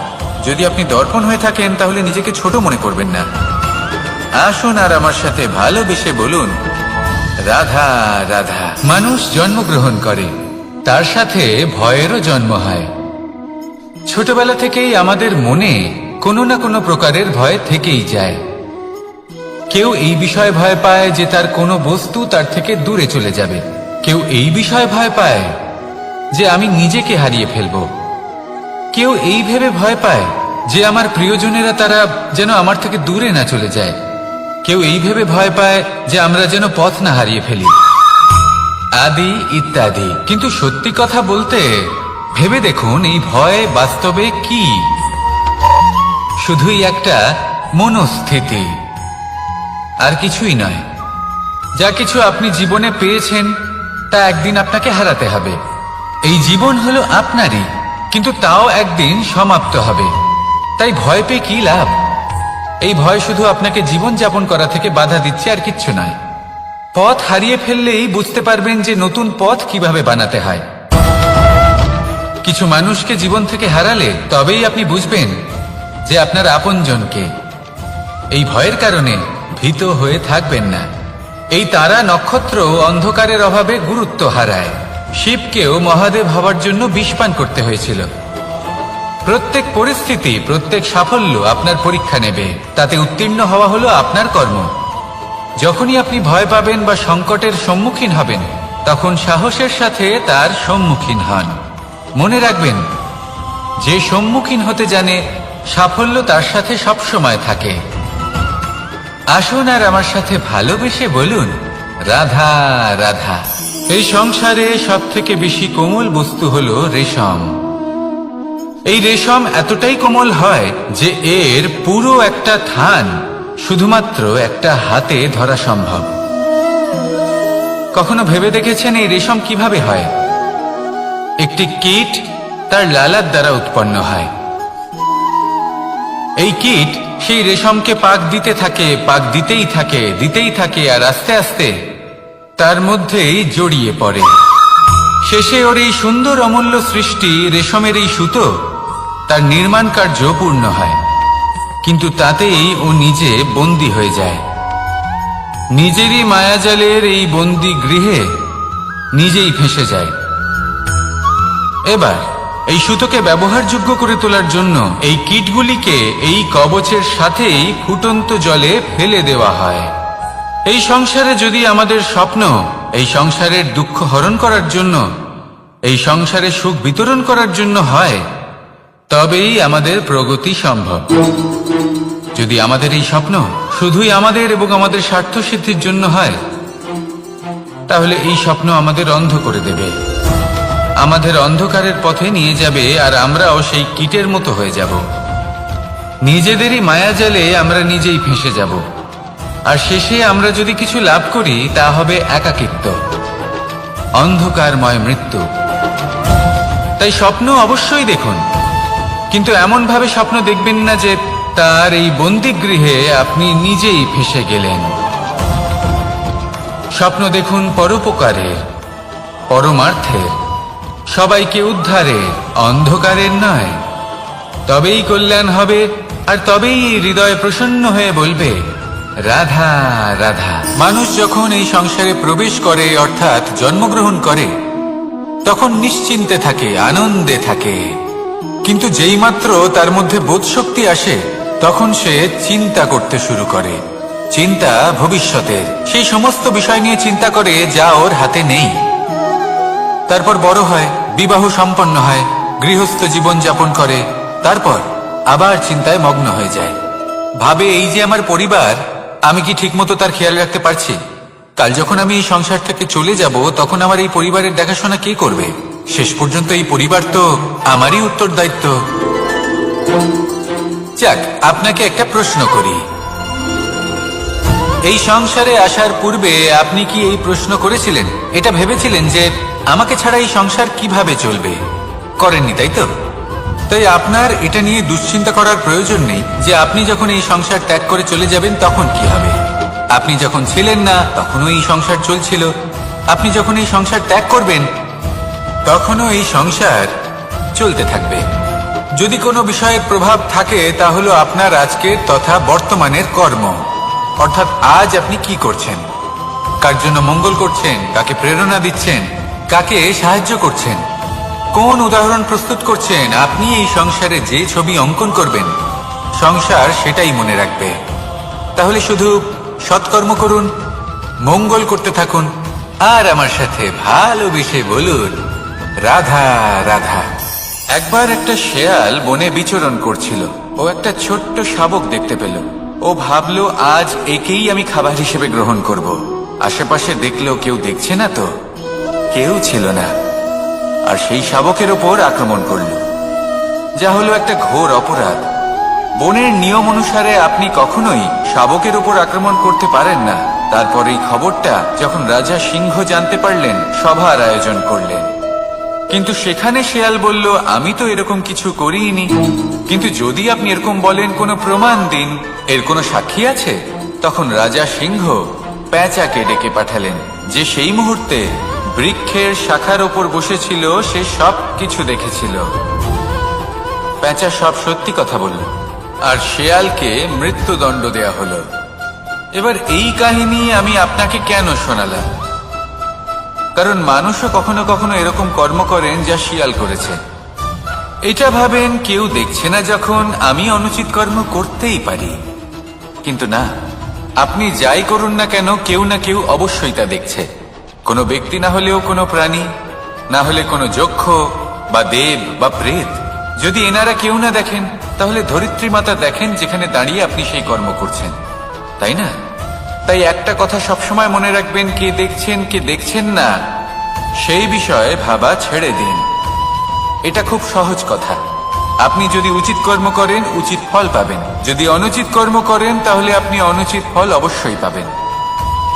S2: যদি আপনি দর্পণ হয়ে থাকেন তাহলে নিজেকে ছোট মনে করবেন না। আসুন আর আমার সাথে ভালোবেসে বলুন, রাধা রাধা। মানুষ জন্মগ্রহণ করে, তার সাথে ভয়েরও জন্ম হয়। ছোটবেলা থেকেই আমাদের মনে কোনো না কোনো প্রকারের ভয় থেকেই যায়। কেউ এই বিষয়ে ভয় পায় যে তার কোনো বস্তু তার থেকে দূরে চলে যাবে, কেউ এই বিষয়ে ভয় পায় যে আমি নিজেকে হারিয়ে ফেলব, কেউ এই ভেবে ভয় পায় যে আমার প্রিয়জনেরা তারা যেন আমার থেকে দূরে না চলে যায়, কেউ এই ভেবে ভয় পায় যে আমরা যেন পথ না হারিয়ে ফেলি, আদি ইত্যাদি। কিন্তু সত্যি কথা বলতে ভেবে দেখুন, এই ভয় বাস্তবে কি? শুধুই একটা মনস্থিতি, আর কিছুই নয়। যা কিছু আপনি জীবনে পেয়েছেন তা একদিন আপনাকে হারাতে হবে। এই জীবন হলো আপনারই, কিন্তু তাও একদিন সমাপ্ত হবে। তাই ভয় পেয়ে কি লাভ? এই ভয় শুধু আপনাকে জীবন যাপন করা থেকে বাধা দিচ্ছে, আর কিচ্ছু নয়। পথ হারিয়ে ফেললেই বুঝতে পারবেন যে নতুন পথ কিভাবে বানাতে হয়। কিছু মানুষকে জীবন থেকে হারালে তবেই আপনি বুঝবেন যে আপনার আপনজনকে। এই ভয়ের কারণে ভীত হয়ে থাকবেন না। এই তারা নক্ষত্র অন্ধকারের অভাবে গুরুত্ব হারায়। শিবকেও মহাদেব হওয়ার জন্য বিষপান করতে হয়েছিল। প্রত্যেক পরিস্থিতি, প্রত্যেক সাফল্য আপনার পরীক্ষা নেবে, তাতে উত্তীর্ণ হওয়া হলো আপনার কর্ম। যখনই আপনি ভয় পাবেন বা সংকটের সম্মুখীন হবেন, তখন সাহসের সাথে তার সম্মুখীন হন। মনে রাখবেন, যে সম্মুখীন হতে জানে, সাফল্য তার সাথে সবসময় থাকে। আসুন আর আমার সাথে ভালোবেসে বলুন, রাধা রাধা। এই সংসারে সব থেকে বেশি কোমল বস্তু হলো রেশম। এই রেশম এতটাই কোমল হয় যে এর পুরো একটা থান শুধুমাত্র একটা হাতে ধরা সম্ভব। কখনো ভেবে দেখেছেন এই রেশম কিভাবে হয়? একটি কীট তার লালার দ্বারা উৎপন্ন হয়। এই কীট সেই রেশমকে পাক দিতে থাকে, পাক দিতেই থাকে, আর আস্তে আস্তে তার মধ্যেই জড়িয়ে পড়ে। শেষে ওর এই সুন্দর অমূল্য সৃষ্টি রেশমের এই সুতো তার নির্মাণ কার্য পূর্ণ হয়, কিন্তু তাতেই ও নিজে বন্দী হয়ে যায়। নিজেরই মায়াজালের এই বন্দী গৃহে নিজেই ফেঁসে যায়। এবার এই সুতোকে ব্যবহারযোগ্য করে তোলার জন্য এই কীটগুলিকে এই কবচের সাথেই ফুটন্ত জলে ফেলে দেওয়া হয়। এই সংসারে যদি আমাদের স্বপ্ন এই সংসারের দুঃখ হরণ করার জন্য, এই সংসারে সুখ বিতরণ করার জন্য হয়, তবেই আমাদের প্রগতি সম্ভব। যদি আমাদের এই স্বপ্ন শুধুই আমাদের এবং আমাদের স্বার্থ সিদ্ধির জন্য হয়, তাহলে এই স্বপ্ন আমাদের অন্ধ করে দেবে, আমাদের অন্ধকারের পথে নিয়ে যাবে, আর আমরাও সেই কীটের মতো হয়ে যাব। নিজেদেরই মায়াজালে আমরা নিজেই ফেঁসে যাব, আর শেষে আমরা যদি কিছু লাভ করি তা হবে একাকিত্ব, অন্ধকারময় মৃত্যু। তাই স্বপ্ন অবশ্যই দেখুন, কিন্তু এমন ভাবে স্বপ্ন দেখবেন না যে তার এই বন্দিগৃহে আপনি নিজেই ফেঁসে গেলেন। স্বপ্ন দেখুন পরোপকারের, পরমার্থের, সবাইকে উদ্ধারের, অন্ধকারের নয়। তবেই কল্যাণ হবে, আর তবেই হৃদয় প্রসন্ন হয়ে বলবে, রাধা রাধা। মানুষ যখন এই সংসারে প্রবেশ করে, অর্থাৎ জন্মগ্রহণ করে, তখন নিশ্চিন্তে থাকে, আনন্দে থাকে। কিন্তু যেইমাত্র তার মধ্যে বোধশক্তি আসে, তখন সে চিন্তা করতে শুরু করে। চিন্তা ভবিষ্যতের, সেই সমস্ত বিষয় নিয়ে চিন্তা করে যা ওর হাতে নেই। তারপর বড় হয়, বিবাহ সম্পন্ন হয়, গৃহস্থ জীবন যাপন করে, তারপর আবার চিন্তায় মগ্ন হয়ে যায়। ভাবে, এই যে আমার পরিবার, আমি কি ঠিকমতো তার খেয়াল রাখতে পারছি? কাল যখন আমি এই সংসার থেকে চলে যাব, তখন আমার এই পরিবারের দেখাশোনা কে করবে? শেষ পর্যন্ত এই পরিবার তো আমারই উত্তরদায়িত্ব। যাক, আপনাকে একটা প্রশ্ন করি। এই সংসারে আসার পূর্বে আপনি কি এই প্রশ্ন করেছিলেন, এটা ভেবেছিলেন যে আমাকে ছাড়া এই সংসার কিভাবে চলবে? করেননি, তাই তো? তাই আপনার এটা নিয়ে দুশ্চিন্তা করার প্রয়োজন নেই যে আপনি যখন এই সংসার ত্যাগ করে চলে যাবেন তখন কি হবে। আপনি যখন ছিলেন না তখনও এই সংসার চলছিল, আপনি যখন এই সংসার ত্যাগ করবেন তখনও এই সংসার চলতে থাকবে। যদি কোনো বিষয়ের প্রভাব থাকে, তা হলো আপনার আজকের তথা বর্তমানের কর্ম, অর্থাৎ আজ আপনি কি করছেন, কার জন্য মঙ্গল করছেন, কাকে প্রেরণা দিচ্ছেন, কাকে সাহায্য করছেন, কোন উদাহরণ প্রস্তুত করছেন। আপনি এই সংসারে যে ছবি অঙ্কন করবেন, সংসার সেটাই মনে রাখবে। তাহলে শুধু সৎকর্ম করুন, মঙ্গল করতে থাকুন, আর আমার সাথে ভালোবেসে বলুন, রাধা রাধা। একবার একটা শেয়াল বনে বিচরণ করছিল। ও একটা ছোট্ট শাবক দেখতে পেল। ও ভাবলো, আজ একেই আমি খাবার হিসেবে গ্রহণ করব। আশেপাশে দেখলো কেউ দেখছে না তো, কেউ ছিল না, আর সেই শাবকের ওপর আক্রমণ করল, যা হলো একটা ঘোর অপরাধ। বনের নিয়ম অনুসারে আপনি কখনোই শাবকের ওপর আক্রমণ করতে পারেন না। তারপর এই খবরটা যখন রাজা সিংহ জানতে পারলেন, সভার আয়োজন করলেন। কিন্তু সেখানে শেয়াল বলল, আমি তো এরকম কিছু করিনি। কিন্তু যদি আপনি এরকম বলেন, কোনো প্রমাণ দিন, এর কোনো সাক্ষী আছে? তখন রাজা সিংহ পেঁচাকে ডেকে পাঠালেন, যে সেই মুহূর্তে বৃক্ষের শাখার ওপর বসেছিল, সে সব কিছু দেখেছিল। পেঁচা সব সত্যি কথা বলল, আর শেয়ালকে মৃত্যুদণ্ড দেয়া হলো। এবার এই কাহিনী আমি আপনাকে কেন শোনালাম? কারণ মানুষও কখনো কখনো এরকম কর্ম করেন যা শিয়াল করেছে। এটা ভাবেন কেউ দেখছে না, যখন আমি অনুচিত কর্ম করতেই পারি। কিন্তু না, আপনি যাই করুন না কেন কেউ না কেউ অবশ্যই তা দেখছে। কোনো ব্যক্তি না হলেও কোনো প্রাণী, না হলে কোনো যক্ষ বা দেব বা প্রেত। যদি এনারা কেউ না দেখেন তাহলে ধরিত্রী মাতা দেখেন, যেখানে দাঁড়িয়ে আপনি সেই কর্ম করছেন, তাই না? তাই একটা কথা সবসময় মনে রাখবেন, কে দেখছেন কে দেখছেন না সেই বিষয়ে ভাবা ছেড়ে দিন। এটা খুব সহজ কথা। আপনি যদি উচিত কর্ম করেন উচিত ফল পাবেন, যদি অনুচিত কর্ম করেন তাহলে আপনি অনুচিত ফল অবশ্যই পাবেন।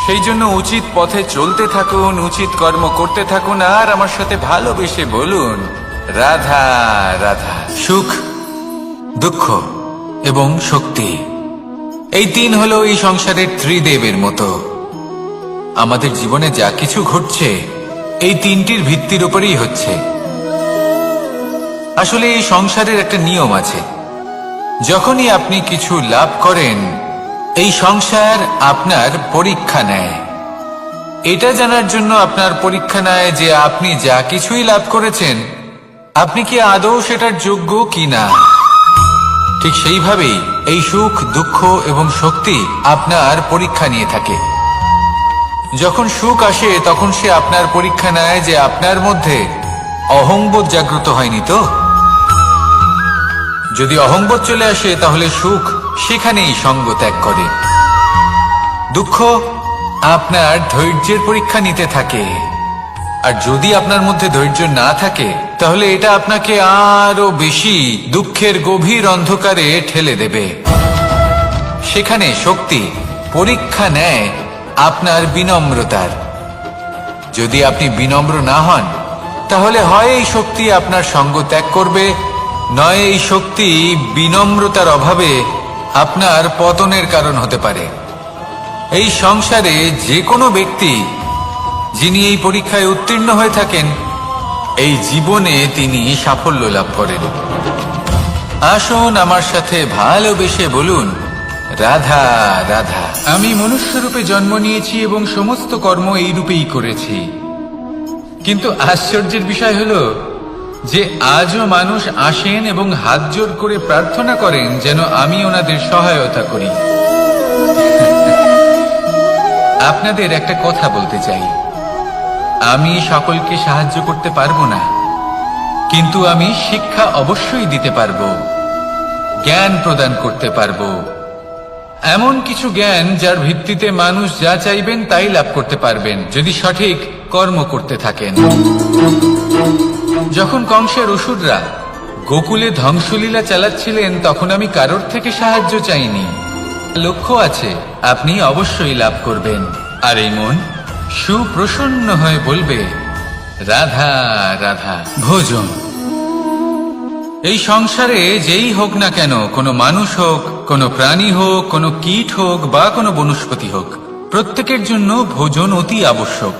S2: সেই জন্য উচিত পথে চলতে থাকুন, উচিত কর্ম করতে থাকুন, আর আমার সাথে ভালোবেসে বলুন রাধা রাধা। সুখ, দুঃখ এবং শক্তি, এই তিন হলো এই সংসারের ত্রিদেবের মতো। আমাদের জীবনে যা কিছু ঘটছে এই তিনটির ভিত্তির উপরেই হচ্ছে। আসলে এই সংসারের একটা নিয়ম আছে, যখনই আপনি কিছু লাভ করেন এই সংসার আপনার পরীক্ষা নেয়। এটা জানার জন্য আপনার পরীক্ষা নেয় যে আপনি যা কিছুই লাভ করেছেন আপনি কি আদৌ সেটার যোগ্য কি না। ঠিক সেইভাবেই এই সুখ, দুঃখ এবং শক্তি আপনার পরীক্ষা নিয়ে থাকে। যখন সুখ আসে তখন সে আপনার পরীক্ষা নেয় যে আপনার মধ্যে অহংবোধ জাগ্রত হয়নি তো। যদি অহংবোধ চলে আসে তাহলে সুখ সেখানেই সঙ্গ ত্যাগ করে। দুঃখ আপনার ধৈর্যের পরীক্ষা নিতে থাকে, আর যদি আপনার মধ্যে ধৈর্য না থাকে তাহলে এটা আপনাকে আরো বেশি দুঃখের গভীর অন্ধকারে ঠেলে দেবে। সেখানে শক্তি পরীক্ষা নেয় আপনার বিনম্রতার। যদি আপনি বিনম্র না হন তাহলে হয় এই শক্তি আপনার সঙ্গ ত্যাগ করবে, নয় এই শক্তি বিনম্রতার অভাবে আপনার পতনের কারণ হতে পারে। এই সংসারে যে কোনো ব্যক্তি যিনি এই পরীক্ষায় উত্তীর্ণ হয়ে থাকেন এই জীবনে তিনি সাফল্য লাভ করেন। আসুন আমার সাথে ভালোবেসে বলুন রাধা রাধা। আমি মনুষ্যরূপে জন্ম নিয়েছি এবং সমস্ত কর্ম এই রূপেই করেছি, কিন্তু আশ্চর্যের বিষয় হলো যে আজও মানুষ আসেন এবং হাত জোড় করে প্রার্থনা করেন যেন আমি ওনাদের সহায়তা করি। আপনাদের একটা কথা বলতে চাই, আমি সকলকে সাহায্য করতে পারবো না, কিন্তু আমি শিক্ষা অবশ্যই দিতে পারবো, জ্ঞান প্রদান করতে পারবো। এমন কিছু জ্ঞান যার ভিত্তিতে মানুষ যা চাইবেন তাই লাভ করতে পারবেন যদি সঠিক কর্ম করতে থাকেন। যখন কংসের অসুররা গোকুলে ধ্বংসলীলা চালাচ্ছিলেন তখন আমি কারোর থেকে সাহায্য চাইনি। লক্ষ্য আছে, আপনি অবশ্যই লাভ করবেন। আর এই মন সুপ্রসন্ন হয়ে বলবে রাধা রাধা। ভোজন, এই সংসারে যেই হোক না কেন, কোনো মানুষ হোক, কোনো প্রাণী হোক, কোনো কীট হোক বা কোনো বনস্পতি হোক, প্রত্যেকের জন্য ভোজন অতি আবশ্যক।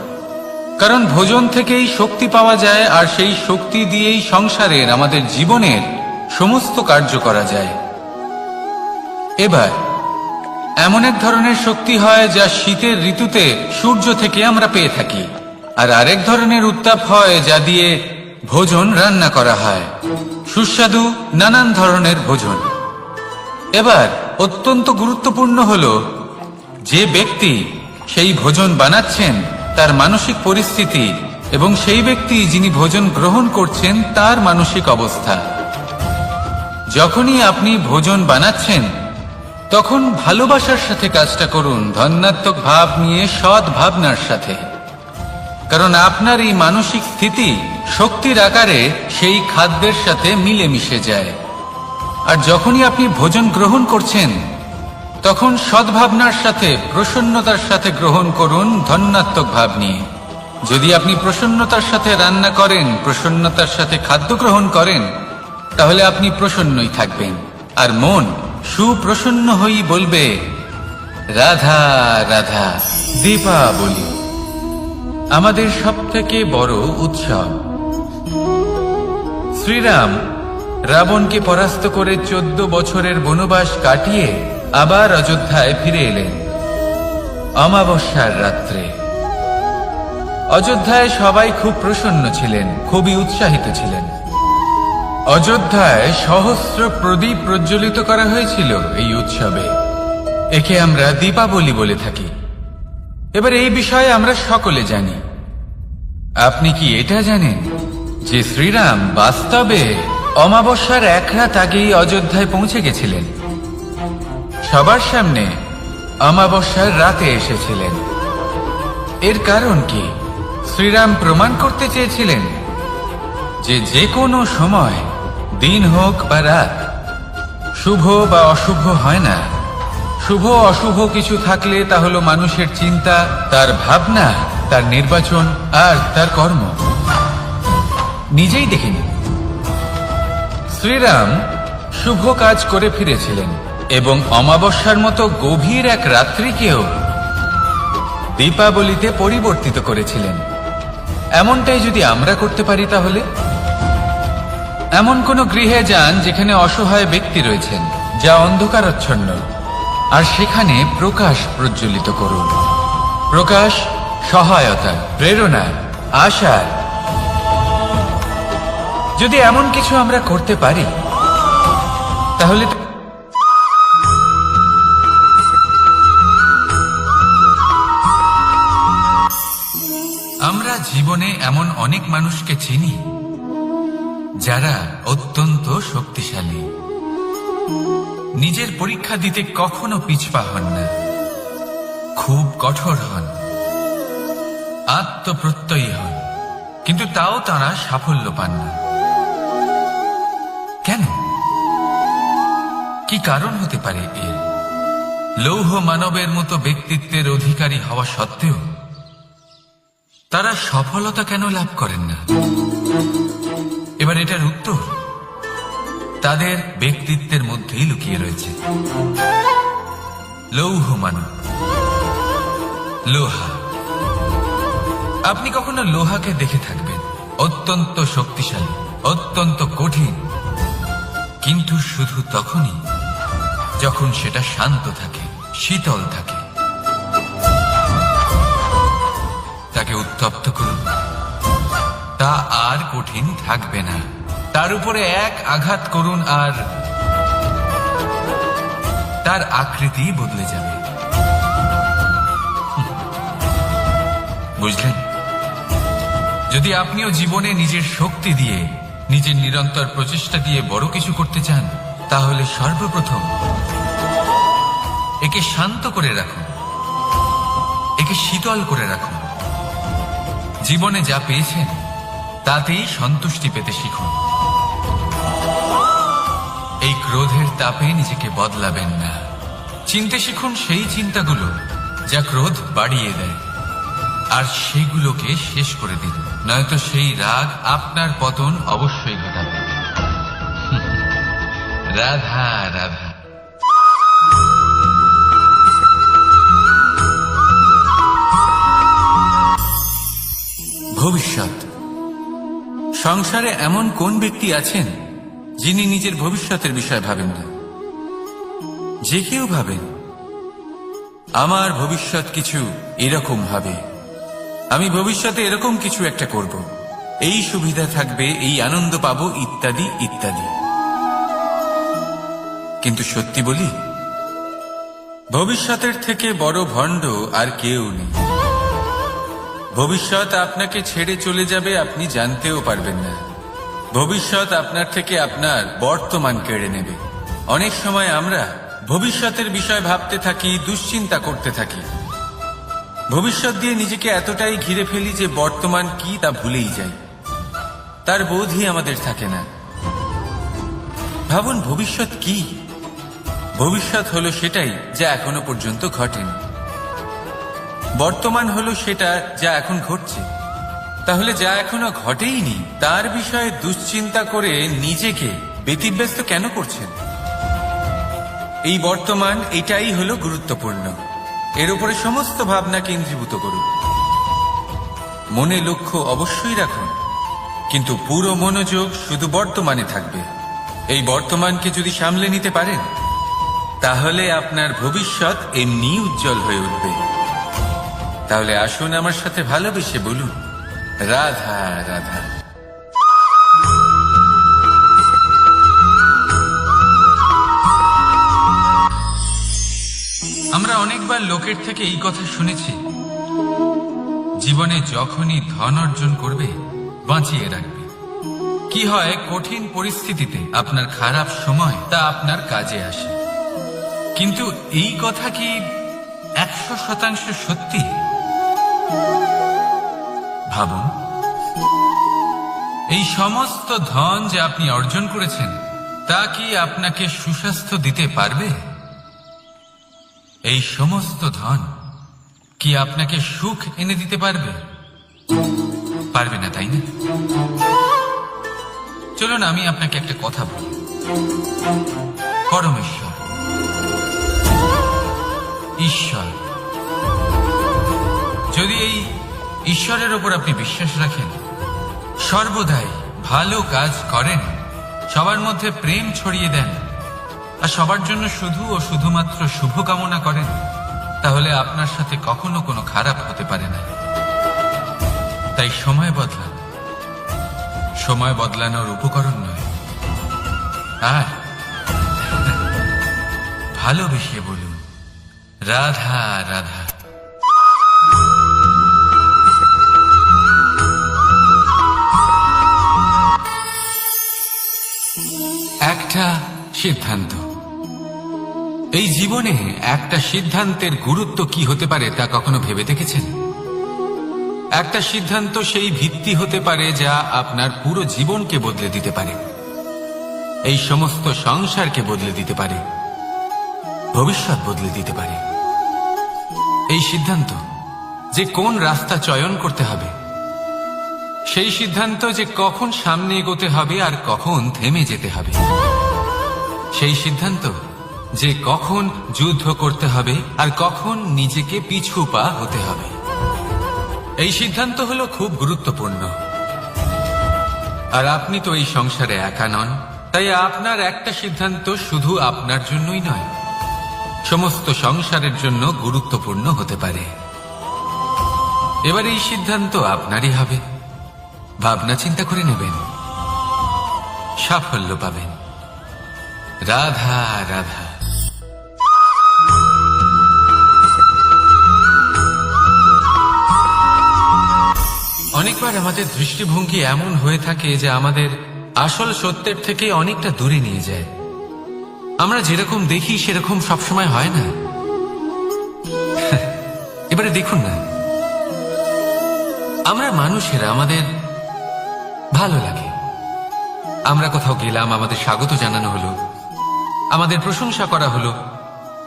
S2: কারণ ভোজন থেকেই শক্তি পাওয়া যায়, আর সেই শক্তি দিয়েই সংসারের আমাদের জীবনের সমস্ত কার্য করা যায়। এবার এমন এক ধরনের শক্তি হয় যা শীতের ঋতুতে সূর্য থেকে আমরা পেয়ে থাকি, আর আরেক ধরনের উত্তাপ হয় যা দিয়ে ভোজন রান্না করা হয়, সুস্বাদু নানান ধরনের ভোজন। এবার অত্যন্ত গুরুত্বপূর্ণ হলো যে ব্যক্তি সেই ভোজন বানাচ্ছেন তার মানসিক পরিস্থিতি এবং সেই ব্যক্তি যিনি ভোজন গ্রহণ করছেন তার মানসিক অবস্থা। যখনই আপনি ভোজন বানাচ্ছেন তখন ভালোবাসার সাথে কাজটা করুন, ধন্যাত্মক ভাব নিয়ে, সৎ ভাবনার সাথে। কারণ আপনার এই মানসিক স্থিতি শক্তির আকারে সেই খাদ্যের সাথে মিলেমিশে যায়। আর যখনই আপনি ভোজন গ্রহণ করছেন তখন সদ্ভাবনার সাথে, প্রসন্নতার সাথে গ্রহণ করুন, ধন্যাত্মক ভাব নিয়ে। যদি আপনি প্রসন্নতার সাথে রান্না করেন, প্রসন্নতার সাথে খাদ্য গ্রহণ করেন, তাহলে আপনি প্রসন্নই থাকবেন, আর মন সুপ্রসন্ন হয়েই বলবে রাধা রাধা। দীপাবলি আমাদের সবথেকে বড় উৎসব। শ্রীরাম রাবণকে পরাস্ত করে 14 বছরের বনবাস কাটিয়ে আবার অযোধ্যায় ফিরে এলেন অমাবস্যার রাত্রে। অযোধ্যায় সবাই খুব প্রসন্ন ছিলেন, খুবই উৎসাহিত ছিলেন। অযোধ্যায় সহস্র প্রদীপ প্রজ্বলিত করা হয়েছিল এই উৎসবে। একে আমরা দীপাবলি বলে থাকি। এবার এই বিষয়ে আমরা সকলে জানি। আপনি কি এটা জানেন যে শ্রীরাম বাস্তবে অমাবস্যার এক রাত আগেই অযোধ্যায় পৌঁছে গেছিলেন? সবার সামনে অমাবস্যার রাতে এসেছিলেন। এর কারণ কি? শ্রীরাম প্রমাণ করতে চেয়েছিলেন যে যে কোনো সময়, দিন হোক বা রাত, শুভ বা অশুভ হয় না। শুভ অশুভ কিছু থাকলে তা হলো মানুষের চিন্তা, তার ভাবনা, তার নির্বাচন আর তার কর্ম। নিজেই দেখিনি, শ্রীরাম শুভ কাজ করে ফিরেছিলেন এবং অমাবস্যার মতো গভীর এক রাত্রিকেও দীপাবলিতে পরিবর্তিত করেছিলেন। এমনটাই যদি আমরা করতে পারি, তাহলে এমন কোন গৃহে যান যেখানে অসহায় ব্যক্তি রয়েছেন, যা অন্ধকারাচ্ছন্ন, আর সেখানে প্রকাশ প্রজ্বলিত করুন। প্রকাশ সহায়তা, প্রেরণা, আশার। যদি এমন কিছু আমরা করতে পারি, তাহলে আমরা জীবনে এমন অনেক মানুষকে চিনি যারা অত্যন্ত শক্তিশালী, নিজের পরীক্ষা দিতে কখনো পিছপা হন না, খুব কঠোর হন, আত্মপ্রত্যয়ী হন, কিন্তু তাও তারা সাফল্য পান না। কেন? কি কারণ হতে পারে এর? লৌহ মানবের মতো ব্যক্তিত্বের অধিকারী হওয়া সত্ত্বেও তারা সফলতা কেন লাভ করেন না? এবার এটার উত্তর তাদের ব্যক্তিত্বের মধ্যেই লুকিয়ে রয়েছে। লৌহ মানব, লোহা। আপনি কখনো লোহাকে দেখে থাকবেন, অত্যন্ত শক্তিশালী, অত্যন্ত কঠিন, কিন্তু শুধু তখনই যখন সেটা শান্ত থাকে, শীতল থাকে। তাকে উত্তপ্ত করুন, তা আর কঠিন থাকবে না। তার উপরে এক আঘাত করুন আর তার আকৃতি বদলে যাবে। বুঝলেন? যদি আপনিও জীবনে নিজের শক্তি দিয়ে, নিজের নিরন্তর প্রচেষ্টা দিয়ে বড় কিছু করতে চান, তাহলে সর্বপ্রথম একে শান্ত করে রাখুন, একে শীতল করে রাখুন। জীবনে যা পেয়েছেন তাতেই সন্তুষ্টি পেতে শিখুন। এই ক্রোধের তাপে নিজেকে বদলাবেন না। চিনতে শিখুন সেই চিন্তাগুলো যা ক্রোধ বাড়িয়ে দেয়, আর সেগুলোকে শেষ করে দিন, নয়তো সেই রাগ আপনার পতন অবশ্যই ঘটাবে। রাধা রাধা। ভবিষ্যৎ। সংসারে এমন কোন ব্যক্তি আছেন যিনি নিজের ভবিষ্যতের বিষয় ভাবেন না? যে কেউ ভাবেন আমার ভবিষ্যৎ কিছু এরকম হবে, আমি ভবিষ্যতে এরকম কিছু একটা করব, এই সুবিধা থাকবে, এই আনন্দ পাবো, ইত্যাদি ইত্যাদি। কিন্তু সত্যি বলি, ভবিষ্যতের থেকে বড় ভণ্ড আর কেউ নেই। ভবিষ্যৎ আপনাকে ছেড়ে চলে যাবে, আপনি জানতেও পারবেন না। ভবিষ্যৎ আপনার থেকে আপনার বর্তমান কেড়ে নেবে। অনেক সময় আমরা ভবিষ্যতের বিষয় ভাবতে থাকি, দুশ্চিন্তা করতে থাকি, ভবিষ্যৎ দিয়ে নিজেকে এতটাই ঘিরে ফেলি যে বর্তমান কি তা ভুলেই যাই, তার বোধই আমাদের থাকে না। ভাবুন, ভবিষ্যৎ কি? ভবিষ্যৎ হলো সেটাই যা এখনো পর্যন্ত ঘটেনি। বর্তমান হলো সেটা যা এখন ঘটছে। তাহলে যা এখনো ঘটেইনি তার বিষয়ে দুশ্চিন্তা করে নিজেকে ব্যতিব্যস্ত কেন করছেন? এই বর্তমান, এটাই হলো গুরুত্বপূর্ণ। এর উপরে সমস্ত ভাবনা কেন্দ্রীভূত করুন। মনে লক্ষ্য অবশ্যই রাখুন, কিন্তু পুরো মনোযোগ শুধু বর্তমানে থাকবে। এই বর্তমানকে যদি সামলে নিতে পারেন, তাহলে আপনার ভবিষ্যৎ এমনি উজ্জ্বল হয়ে উঠবে। তাহলে আসুন আমার সাথে ভালোবেসে বলুন, রাধা রাধা। লোকের থেকে এই কথা শুনেছি, জীবনে যখনই ধন অর্জন করবে বাঁচিয়ে রাখবে। কি হয়, কঠিন পরিস্থিতিতে আপনার খারাপ সময় তা আপনার কাজে আসে। কিন্তু এই কথা কি 100% সত্যি? ভাবুন, এই সমস্ত ধন যে আপনি অর্জন করেছেন তা কি আপনাকে সুস্বাস্থ্য দিতে পারবে? এই সমস্ত ধন কি আপনাকে সুখ এনে দিতে পারবে? পারবে না, তাই না? চলুন আমি আপনাকে একটা কথা বলি। পরমেশ্বর, ঈশ্বর, যদি এই ঈশ্বরের ওপর আপনি বিশ্বাস রাখেন, সর্বদাই ভালো কাজ করেন, সবার মধ্যে প্রেম ছড়িয়ে দেন, আর সবার জন্য শুধু ও শুধুমাত্র শুভ কামনা করেন, তাহলে আপনার সাথে কখনো কোনো খারাপ হতে পারে না। তাই সময় বদলান, সময় বদলানোর উপকরণ নয়। আর ভালোবেসে বলুন, রাধা রাধা। একটা সিদ্ধান্ত। এই জীবনে একটা সিদ্ধান্তের গুরুত্ব কি হতে পারে তা কখনো ভেবে দেখেছেন? একটা সিদ্ধান্ত সেই ভিত্তি হতে পারে যা আপনার পুরো জীবনকে বদলে দিতে পারে, এই সমস্ত সংসারকে বদলে দিতে পারে, ভবিষ্যৎ বদলে দিতে পারে। এই সিদ্ধান্ত যে কোন রাস্তা চয়ন করতে হবে, সেই সিদ্ধান্ত যে কখন সামনে এগোতে হবে আর কখন থেমে যেতে হবে, সেই সিদ্ধান্ত যে কখন যুদ্ধ করতে হবে আর কখন নিজেকে পিছু পা হতে হবে। এই সিদ্ধান্ত হলো খুব গুরুত্বপূর্ণ। আর আপনি তো এই সংসারে একা নন, তাই আপনার একটা সিদ্ধান্ত শুধু আপনার জন্যই নয়, সমস্ত সংসারের জন্য গুরুত্বপূর্ণ হতে পারে। এবার এই সিদ্ধান্ত আপনারই হবে। ভাবনা চিন্তা করে নেবেন, সাফল্য পাবেন। রাধা রাধা। অনেকবার আমাদের দৃষ্টিভঙ্গি এমন হয়ে থাকে যে আমাদের আসল সত্যের থেকে অনেকটা দূরে নিয়ে যায়। আমরা যেরকম দেখি সেরকম সবসময় হয় না। এবারে দেখুন না, আমরা মানুষেরা, আমাদের ভালো লাগে, আমরা কোথাও গেলাম, আমাদের স্বাগত জানানো হলো, আমাদের প্রশংসা করা হলো,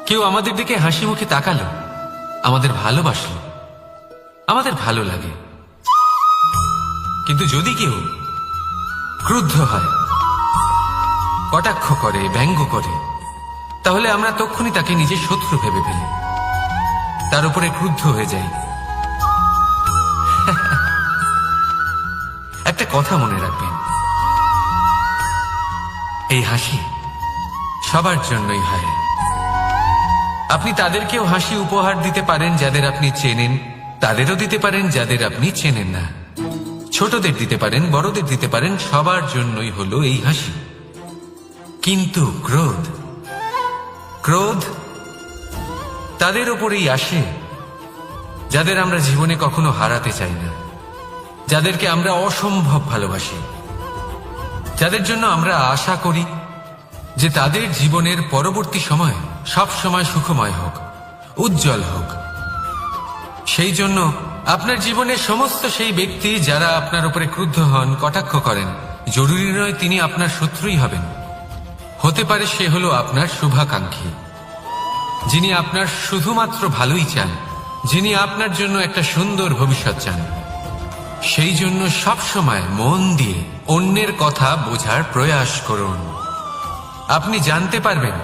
S2: কেউ আমাদের দিকে হাসি মুখে তাকালো, আমাদের ভালোবাসলো, আমাদের ভালো লাগে। কিন্তু যদি কেউ ক্রুদ্ধ হয়, কটাক্ষ করে, ব্যঙ্গ করে, তাহলে আমরা তক্ষুনি তাকে নিজের শত্রু ভেবে ফেলি, তার উপরে ক্রুদ্ধ হয়ে যাই। একটা কথা মনে রাখবেন, এই হাসি সবার জন্যই হয়। আপনি তাদেরকেও হাসি উপহার দিতে পারেন যাদের আপনি চেনেন, তাদেরও দিতে পারেন যাদের আপনি চেনেন না, ছোটদের দিতে পারেন, বড়দের দিতে পারেন, সবার জন্যই হলো এই হাসি। কিন্তু ক্রোধ, ক্রোধ তাদের ওপরেই আসে যাদের আমরা জীবনে কখনো হারাতে চাই না, যাদেরকে আমরা অসম্ভব ভালোবাসি, যাদের জন্য আমরা আশা করি যে তাদের জীবনের পরবর্তী সময় সব সময় সুখময় হোক, উজ্জ্বল হোক। সেই জন্য আপনার জীবনের সমস্ত সেই ব্যক্তি যারা আপনার উপরে ক্রুদ্ধ হন, কটাক্ষ করেন, জরুরি নয় তিনি আপনার শত্রুই হবেন। হতে পারে সে হলো আপনার শুভাকাঙ্ক্ষী, যিনি আপনার শুধুমাত্র ভালোই চান, যিনি আপনার জন্য একটা সুন্দর ভবিষ্যৎ চান। সেই জন্য সব সময় মন দিয়ে অন্যের কথা বোঝার প্রয়াস করুন। আপনি জানতে পারবেন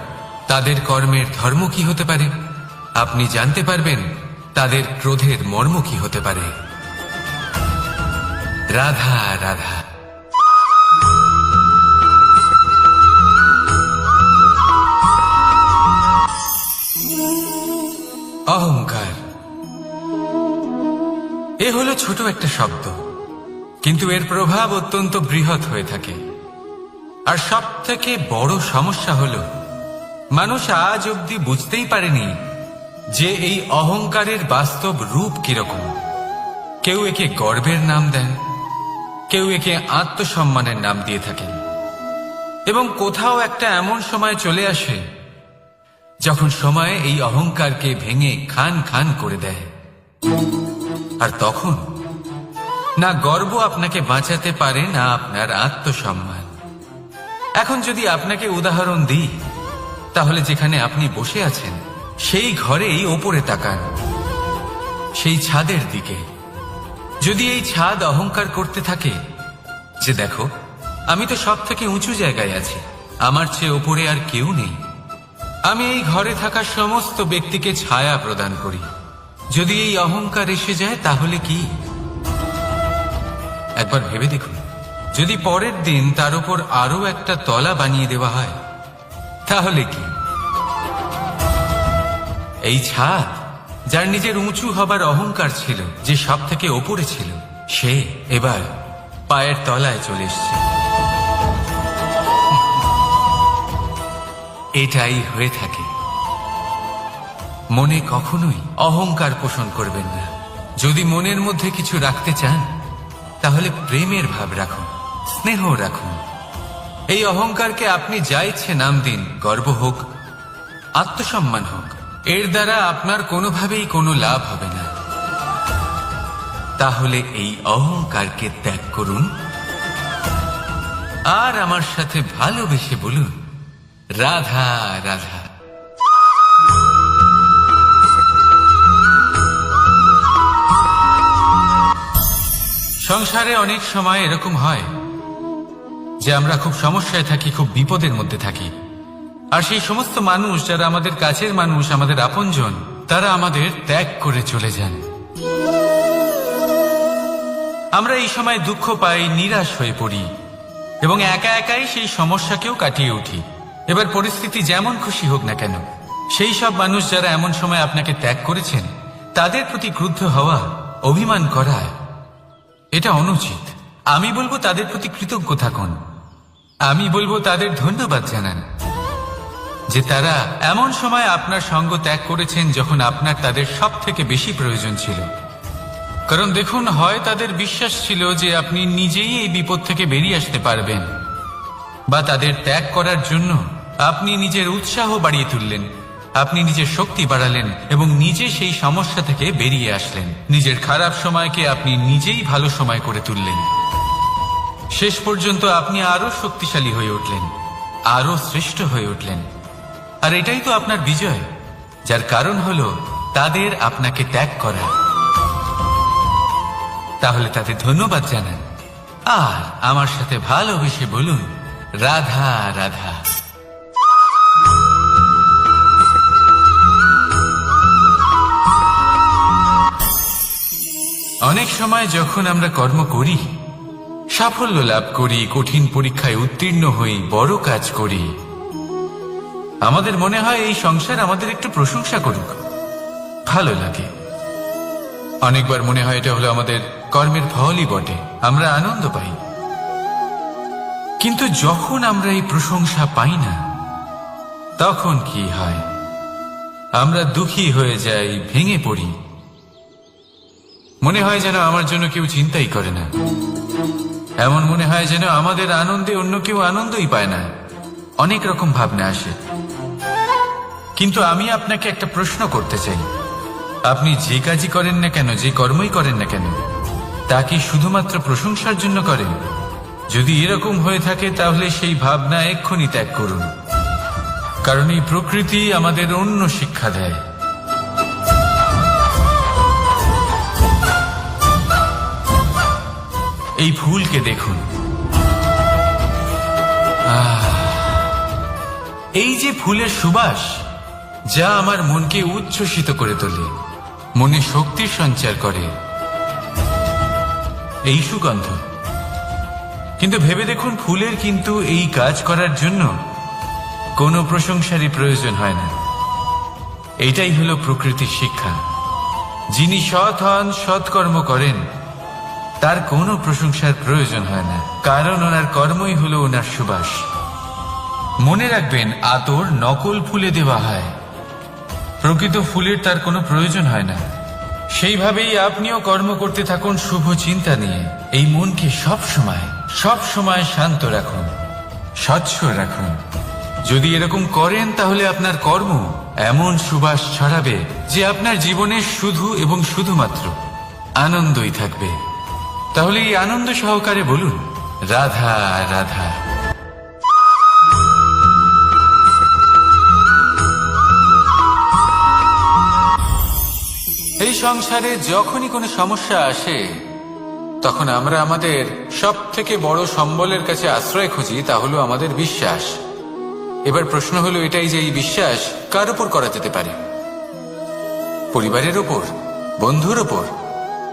S2: তাদের কর্মের ধর্ম কি হতে পারে, আপনি জানতে পারবেন তাদের ক্রোধের মর্ম কি হতে পারে। রাধা রাধা। অহংকার এ হলো ছোট একটা শব্দ, কিন্তু এর প্রভাব অত্যন্ত বৃহৎ হয়ে থাকে। আর সব থেকে বড় সমস্যা হলো মানুষ আজ অবধি বুঝতেই পারেনি যে এই অহংকারের বাস্তব রূপ কিরকম। কেউ একে গর্বের নাম দেন, কেউ একে আত্মসম্মানের নাম দিয়ে থাকেন, এবং কোথাও একটা এমন সময় চলে আসে যখন সময় এই অহংকারকে ভেঙে খান খান করে দেয়। আর তখন না গর্ব আপনাকে বাঁচাতে পারে, না আপনার আত্মসম্মান। এখন যদি আপনাকে উদাহরণ দিই, তাহলে যেখানে আপনি বসে আছেন সেই ঘরেই ওপরে তাকান, সেই ছাদের দিকে। যদি এই ছাদ অহংকার করতে থাকে যে দেখো আমি তো সব থেকে উঁচু জায়গায় আছি, আমার চেয়ে ওপরে আর কেউ নেই, আমি এই ঘরে থাকা সমস্ত ব্যক্তিকে ছায়া প্রদান করি, যদি এই অহংকার এসে যায় তাহলে কি? একবার ভেবে দেখুন, যদি পরের দিন তার উপর আরো একটা তলা বানিয়ে দেওয়া হয় তাহলে কি? এই ছাদ যার নিজের উঁচু হবার অহংকার ছিল, যে সব থেকে ওপরে ছিল, সে এবার পায়ের তলায় চলে এসছে। এটাই হয়ে থাকে। মনে কখনোই অহংকার পোষণ করবেন না। যদি মনের মধ্যে কিছু রাখতে চান তাহলে প্রেমের ভাব রাখুন, স্নেহ রাখুন। এই অহংকারকে আপনি যা ইচ্ছে নাম দিন, গর্ব হোক, আত্মসম্মান হোক, এর দ্বারা আপনার কোনোভাবেই কোনো লাভ হবে না। তাহলে এই অহংকারকে ত্যাগ করুন আর আমার সাথে ভালোবেসে বলুন, রাধা রাধা। সংসারে অনেক সময় এরকম হয় যে আমরা খুব সমস্যায় থাকি, খুব বিপদের মধ্যে থাকি, আর সেই সমস্ত মানুষ যারা আমাদের কাছের মানুষ, আমাদের আপনজন, তারা আমাদের ত্যাগ করে চলে যান। আমরা এই সময় দুঃখ পাই, নিরাশ হয়ে পড়ি এবং একা একাই সেই সমস্যাকেও কাটিয়ে উঠি। এবার পরিস্থিতি যেমন খুশি হোক না কেন, সেই সব মানুষ যারা এমন সময় আপনাকে ত্যাগ করেছেন তাদের প্রতি ক্রুদ্ধ হওয়া, অভিমান করা, এটা অনুচিত। আমি বলবো তাদের প্রতি কৃতজ্ঞ থাকুন। আমি বলবো তাদের ধন্যবাদ জানান যে তারা এমন সময় আপনার সঙ্গ ত্যাগ করেছেন যখন আপনার তাদের সব থেকে বেশি প্রয়োজন ছিল। কারণ দেখুন, হয় তাদের বিশ্বাস ছিল যে আপনি নিজেই এই বিপদ থেকে বেরিয়ে আসতে পারবেন, বা তাদের ত্যাগ করার জন্য আপনি নিজের উৎসাহ বাড়িয়ে তুললেন, আপনি নিজের শক্তি বাড়ালেন এবং নিজে সেই সমস্যা থেকে বেরিয়ে আসলেন। নিজের খারাপ সময়কে আপনি নিজেই ভালো সময় করে তুললেন। শেষ পর্যন্ত আপনি আরো শক্তিশালী হয়ে উঠলেন, আরো শ্রেষ্ঠ হয়ে উঠলেন। আর এটাই তো আপনার বিজয়, যার কারণ হলো তাদের আপনাকে ত্যাগ করা। তাহলে তাদের ধন্যবাদ জানান আর আমার সাথে ভালোবেসে বলুন, রাধা রাধা। অনেক সময় যখন আমরা কর্ম করি, সাফল্য লাভ করি, কঠিন পরীক্ষায় উত্তীর্ণ হই, বড় কাজ করি, আমাদের মনে হয় এই সংসার আমাদের একটু প্রশংসা করুক, ভালো লাগে। অনেকবার মনে হয় এটা হলো আমাদের কর্মের ফলই বটে, আমরা আনন্দ পাই। কিন্তু যখন আমরা এই প্রশংসা পাই না, তখন কি হয়? আমরা দুঃখী হয়ে যাই, ভেঙে পড়ি। মনে হয় যেন আমার জন্য কেউ চিন্তাই করে না, এমন মনে হয় যেন আমাদের আনন্দে অন্য কেউ আনন্দই পায় না। অনেক রকম ভাবনা আসে। কিন্তু আমি আপনাকে একটা প্রশ্ন করতে চাই, আপনি যে কাজই করেন না কেন, যে কর্মই করেন না কেন, তা কি শুধুমাত্র প্রশংসার জন্য করেন? যদি এরকম হয়ে থাকে তাহলে সেই ভাবনা এক্ষুনি ত্যাগ করুন। কারণ এই প্রকৃতি আমাদের অন্য শিক্ষা দেয়। এই ফুলকে দেখুন, এই যে ফুলের সুবাস, যা আমার মনকে উচ্ছ্বসিত করে তোলে, মনে শক্তির সঞ্চার করে, এই সুগন্ধ। কিন্তু ভেবে দেখুন, ফুলের কিন্তু এই কাজ করার জন্য কোনো প্রশংসারই প্রয়োজন হয় না। এটাই হলো প্রকৃতির শিক্ষা। যিনি সৎ হন, সৎকর্ম করেন, তার কোনো প্রশংসার প্রয়োজন হয় না, কারণ ওনার কর্মই হলো ওনার সুবাস। মনে রাখবেন, আতর নকল ফুলে দেওয়া হয়, প্রকৃত ফুলের তার কোনো প্রয়োজন হয় না। সেইভাবেই আপনিও কর্ম করতে থাকুন শুভ চিন্তা নিয়ে। এই মনকে সব সময় শান্ত রাখুন, স্বচ্ছ রাখুন। যদি এরকম করেন তাহলে আপনার কর্ম এমন সুবাস ছড়াবে যে আপনার জীবনে শুধু এবং শুধুমাত্র আনন্দই থাকবে। তাহলে এই আনন্দ সহকারে বলুন, রাধা রাধা। এই সংসারে যখনই কোনো সমস্যা আসে তখন আমরা আমাদের সব থেকে বড় সম্বলের কাছে আশ্রয় খুঁজি, তা হলো আমাদের বিশ্বাস। এবার প্রশ্ন হলো এটাই যে এই বিশ্বাস কার উপর করা যেতে পারে? পরিবারের উপর, বন্ধুর উপর,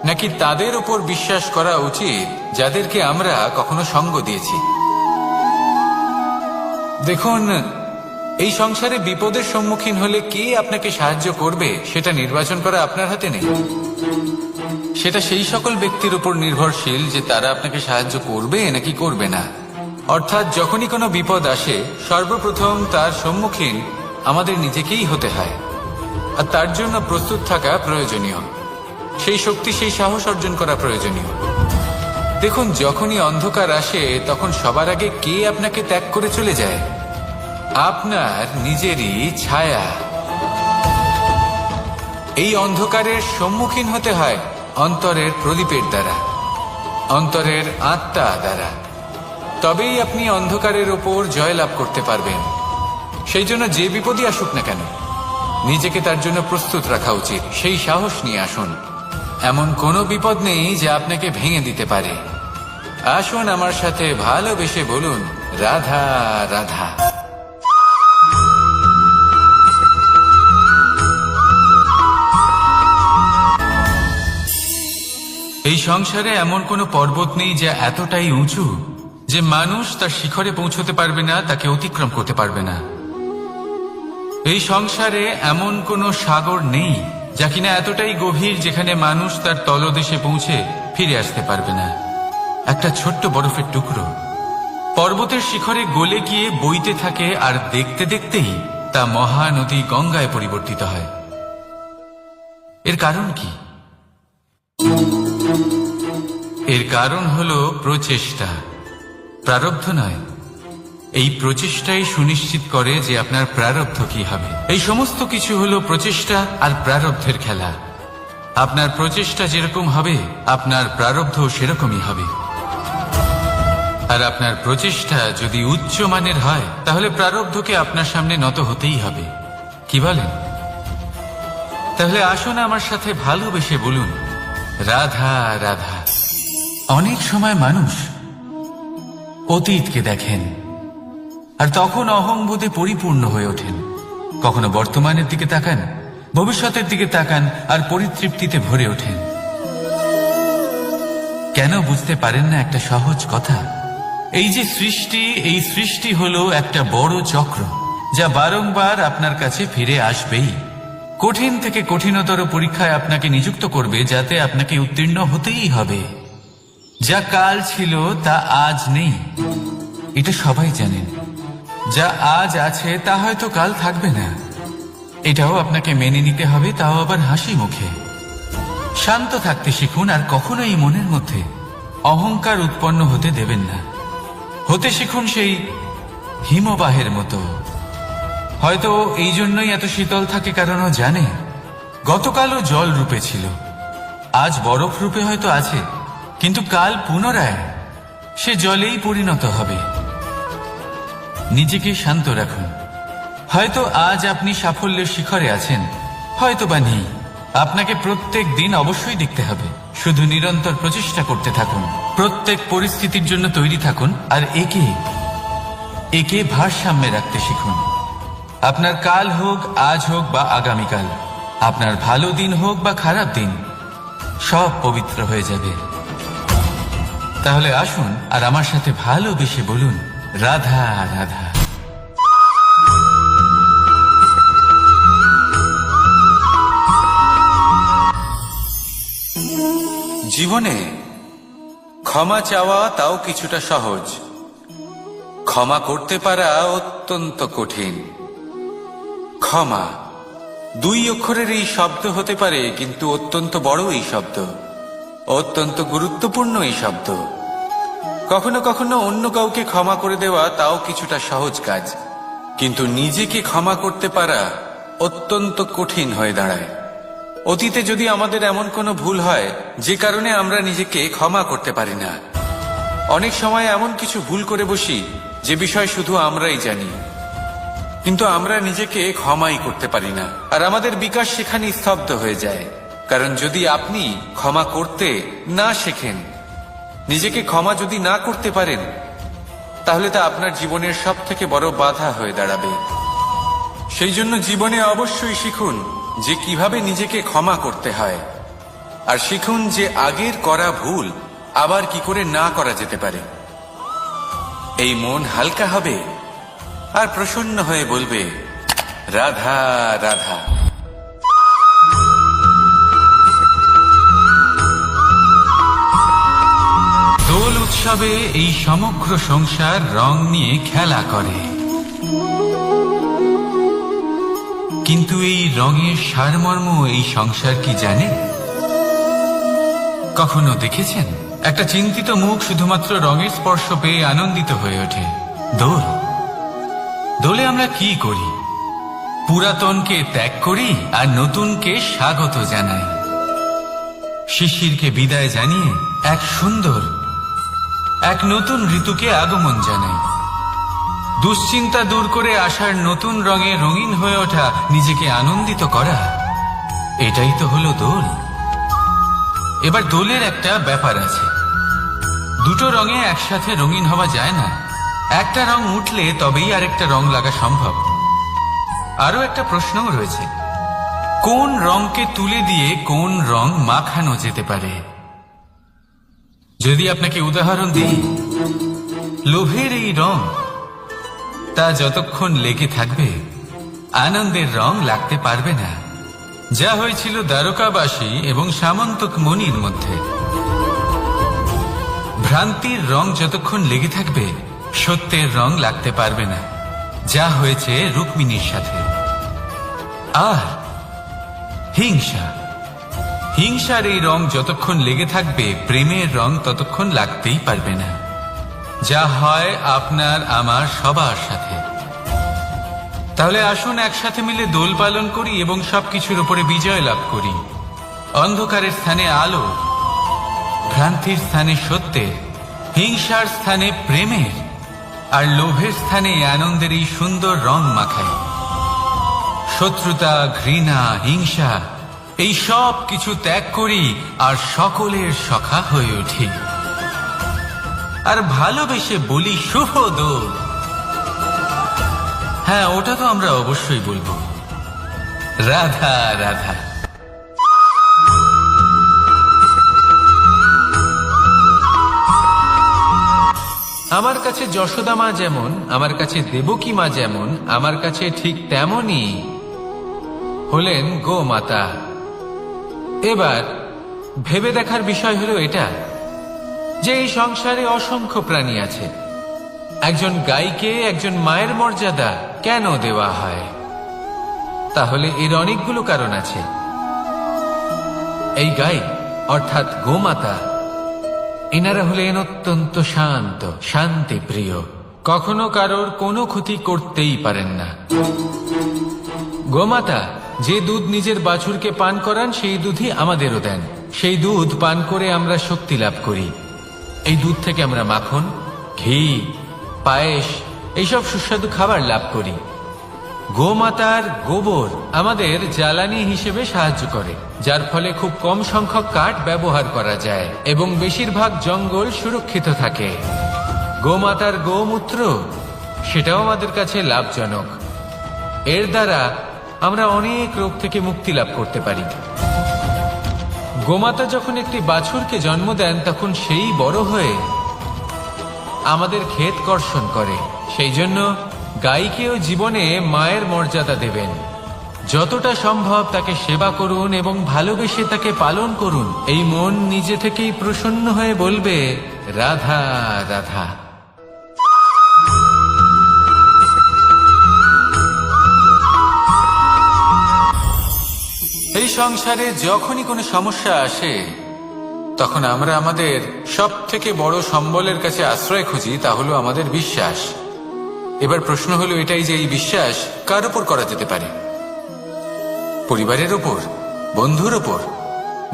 S2: নাকি তাদের উপর বিশ্বাস করা উচিত যাদেরকে আমরা কখনো সঙ্গ দিয়েছি? দেখুন, এই সংসারে বিপদের সম্মুখীন হলে কে আপনাকে সাহায্য করবে সেটা নির্বাচন করা আপনার হাতে নেই। সেটা সেই সকল ব্যক্তির উপর নির্ভরশীল যে তারা আপনাকে সাহায্য করবে নাকি করবে না। অর্থাৎ যখনই কোনো বিপদ আসে সর্বপ্রথম তার সম্মুখীন আমাদের নিজেকেই হতে হয়, আর তার জন্য প্রস্তুত থাকা প্রয়োজনীয়। সেই শক্তি, সেই সাহস অর্জন করা প্রয়োজনীয়। দেখুন, যখনই অন্ধকার আসে তখন সবার আগে কে আপনাকে ত্যাগ করে চলে যায়? আপনার নিজেরই ছায়া। এই অন্ধকারের সম্মুখীন হতে হয় অন্তরের প্রদীপের দ্বারা, অন্তরের আত্মা দ্বারা। তবেই আপনি অন্ধকারের ওপর জয়লাভ করতে পারবেন। সেই জন্য যে বিপদই আসুক না কেন নিজেকে তার জন্য প্রস্তুত রাখা উচিত। সেই সাহস নিয়ে আসুন। এমন কোনো বিপদ নেই যা আপনাকে ভেঙে দিতে পারে। আসুন আমার সাথে ভালোবেসে বলুন, রাধা রাধা। এই সংসারে এমন কোনো পর্বত নেই যা এতটাই উঁচু যে মানুষ তার শিখরে পৌঁছতে পারবে না, তাকে অতিক্রম করতে পারবে না। এই সংসারে এমন কোনো সাগর নেই যা কিনা এতটাই গভীর যেখানে মানুষ তার তলদেশে পৌঁছে ফিরে আসতে পারবে না। একটা ছোট্ট বরফের টুকরো পর্বতের শিখরে গলে গিয়ে বইতে থাকে, আর দেখতে দেখতেই তা মহানদী গঙ্গায় পরিবর্তিত হয়। এর কারণ কি? এর কারণ হলো প্রচেষ্টা, প্রারব্ধ নয়। এই প্রচেষ্টাই সুনিশ্চিত করে যে আপনার প্রারব্ধ কি হবে। এই সমস্ত কিছু হলো প্রচেষ্টা আর প্রারব্ধের খেলা। আপনার প্রচেষ্টা যেরকম হবে আপনার প্রারব্ধ সেরকমই হবে। আর আপনার প্রচেষ্টা যদি উচ্চ মানের হয় তাহলে প্রারব্ধকে আপনার সামনে নত হতেই হবে। কি বলেন? তাহলে আসুন আমার সাথে ভালোবেসে বলুন, রাধা রাধা। অনেক সময় মানুষ অতীতকে দেখেন আর তখন অহংবোধে পরিপূর্ণ হয়ে ওঠেন। কখনো বর্তমানের দিকে তাকান, ভবিষ্যতের দিকে তাকান আর পরিতৃপ্তিতে ভরে ওঠেন। কেন বুঝতে পারেন না একটা সহজ কথা? এই যে সৃষ্টি, এই সৃষ্টি হলো একটা বড় চক্র যা বারংবার আপনার কাছে ফিরে আসবেই। কঠিন থেকে কঠিনতর পরীক্ষায় আপনাকে নিযুক্ত করবে যাতে আপনাকে উত্তীর্ণ হতেই হবে। যা কাল ছিল তা আজ নেই, এটা সবাই জানেন। যা আজ আছে তা হয়তো কাল থাকবে না, এটাও আপনাকে মেনে নিতে হবে, তাও আবার হাসি মুখে। শান্ত থাকতে শিখুন আর কখনোই মনের মধ্যে অহংকার উৎপন্ন হতে দেবেন না। হতে শিখুন সেই হিমবাহের মতো। হয়তো এই জন্যই এত শীতল থাকে কারণ ও জানে গতকালও জল রূপে ছিল, আজ বরফ রূপে হয়তো আছে, কিন্তু কাল পুনরায় সে জলেই পরিণত হবে। নিজেকে শান্ত রাখুন। হয়তো আজ আপনি সাফল্যের শিখরে আছেন, হয়তো বা নেই। আপনাকে প্রত্যেক দিন অবশ্যই দেখতে হবে। শুধু নিরন্তর প্রচেষ্টা করতে থাকুন, প্রত্যেক পরিস্থিতির জন্য তৈরি থাকুন আর একে ভারসাম্যে রাখতে শিখুন। আপনার কাল হোক, আজ হোক বা আগামীকাল, আপনার ভালো দিন হোক বা খারাপ দিন, সব পবিত্র হয়ে যাবে। তাহলে আসুন আর আমার সাথে ভালোবেসে বলুন, রাধা রাধা। জীবনে ক্ষমা চাওয়া তাও কিছুটা সহজ, ক্ষমা করতে পারা অত্যন্ত কঠিন। ক্ষমা দুই অক্ষরের এই শব্দ হতে পারে, কিন্তু অত্যন্ত বড় এই শব্দ, অত্যন্ত গুরুত্বপূর্ণ এই শব্দ। কখনো কখনো অন্য কাউকে ক্ষমা করে দেওয়া তাও কিছুটা সহজ কাজ, কিন্তু নিজেকে ক্ষমা করতে পারা অত্যন্ত কঠিন হয়ে দাঁড়ায়। অতীতে যদি আমাদের এমন কোনো ভুল হয় যে কারণে আমরা নিজেকে ক্ষমা করতে পারি না, অনেক সময় এমন কিছু ভুল করে বসি যে বিষয় শুধু আমরাই জানি, কিন্তু আমরা নিজেকে ক্ষমাই করতে পারি না, আর আমাদের বিকাশ সেখানে স্তব্ধ হয়ে যায়। কারণ যদি আপনি ক্ষমা করতে না শেখেন, নিজেকে ক্ষমা যদি না করতে পারেন, তাহলে তা আপনার জীবনের সব থেকে বড় বাধা হয়ে দাঁড়াবে। সেই জন্য জীবনে অবশ্যই শিখুন যে কিভাবে নিজেকে ক্ষমা করতে হয়, আর শিখুন যে আগের করা ভুল আবার কি করে না করা যেতে পারে। এই মন হালকা হবে আর প্রসন্ন হয়ে বলবে, রাধা রাধা। দোল উৎসবে এই সমগ্র সংসার রং নিয়ে খেলা করে, কিন্তু এই রঙের সারমর্ম এই সংসার কি জানে? কখনো দেখেছেন একটা চিন্তিত মুখ শুধুমাত্র রঙের স্পর্শ পেয়ে আনন্দিত হয়ে ওঠে? দোলে আমরা কি করি? পুরাতনকে ত্যাগ করি আর নতুনকে স্বাগত জানাই। শিশিরকে বিদায় জানিয়ে এক সুন্দর, এক নতুন ঋতুকে আগমন জানাই। দুশ্চিন্তা দূর করে আসার নতুন রঙে রঙিন হয়ে ওঠা, নিজেকে আনন্দিত করা, এটাই তো হলো দোল। এবার দোলের একটা ব্যাপার আছে, দুটো রঙে একসাথে রঙিন হওয়া যায় না। একটা রং উঠলে তবেই আরেকটা রং লাগা সম্ভব। আরো একটা প্রশ্নও রয়েছে, কোন রংকে তুলে দিয়ে কোন রং মাখানো যেতে পারে? যদি আপনাকে উদাহরণ দিই, লোভের এই রং, তা যতক্ষণ লেগে থাকবে আনন্দের রং লাগতে পারবে না। যা হয়েছিল দ্বারকাবাসী এবং সামন্তক মণির মধ্যে। ভ্রান্তির রং যতক্ষণ লেগে থাকবে সত্যের রং লাগতে পারবে না, যা হয়েছে রুক্মিণীর সাথে। আর হিংসার এই রং যতক্ষণ লেগে থাকবে প্রেমের রং ততক্ষণ লাগতেই পারবে না, যা হয় আপনার আমার সবার সাথে। তাহলে আসুন একসাথে মিলে দোল পালন করি এবং সবকিছুর উপরে বিজয় লাভ করি। অন্ধকারের স্থানে আলো, ভ্রান্তির স্থানে সত্যের, হিংসার স্থানে প্রেমের, আর লোভের স্থানে আনন্দের এই সুন্দর রং মাখাই। শত্রুতা, ঘৃণা, হিংসা এই সব কিছু ত্যাগ করি আর সকলের সখা হয়ে উঠি, আর ভালোবেসে বলি শুভ দোল। হ্যাঁ, ওটা তো আমরা অবশ্যই বলবো, রাধা রাধা। আমার কাছে যশোদা মা যেমন, আমার কাছে দেবকী মা যেমন, আমার কাছে ঠিক তেমনই হলেন গোমাতা। এবার ভেবে দেখার বিষয় হলো এটা যে এই সংসারে অসংখ্য প্রাণী আছে, একজন গাইকে একজন মায়ের মর্যাদা কেন দেওয়া হয়? তাহলে এর অনেকগুলো কারণ আছে। এই গাই অর্থাৎ গোমাতা, এনারা হলেন অত্যন্ত শান্ত, শান্তি প্রিয়, কখনো কারোর কোনো ক্ষতি করতেই পারেন না। গোমাতা যে দুধ নিজের বাছুরকে পান করান সেই দুধই আমাদেরও দেন। সেই দুধ পান করে আমরা শক্তি লাভ করি। এই দুধ থেকে আমরা মাখন, ঘি, পায়েস এইসব সুস্বাদু খাবার লাভ করি। গোমাতার গোবর আমাদের জ্বালানি হিসেবে সাহায্য করে, যার ফলে খুব কম সংখ্যক কাঠ ব্যবহার করা যায় এবং বেশিরভাগ জঙ্গল সুরক্ষিত থাকে। গোমাতার গোমূত্র, সেটাও আমাদের কাছে লাভজনক। এর দ্বারা আমরা অনেক রোগ থেকে মুক্তি লাভ করতে পারি। গোমাতা যখন একটি বাছুরকে জন্ম দেন, তখন সেই বড় হয়ে আমাদের ক্ষেত কর্ষণ করে। সেই জন্য গাইকেও জীবনে মায়ের মর্যাদা দেবেন। যতটা সম্ভব তাকে সেবা করুন এবং ভালোবেসে তাকে পালন করুন। এই মন নিজে থেকেই প্রসন্ন হয়ে বলবে, রাধা রাধা। সংসারে যখনই কোনো সমস্যা আসে তখন আমরা আমাদের সব থেকে বড় সম্বলের কাছে আশ্রয় খুঁজি, তা হলো আমাদের বিশ্বাস। এবার প্রশ্ন হলো এটাই যে এই বিশ্বাস কার উপর করা যেতে পারে? পরিবারের উপর, বন্ধুর উপর,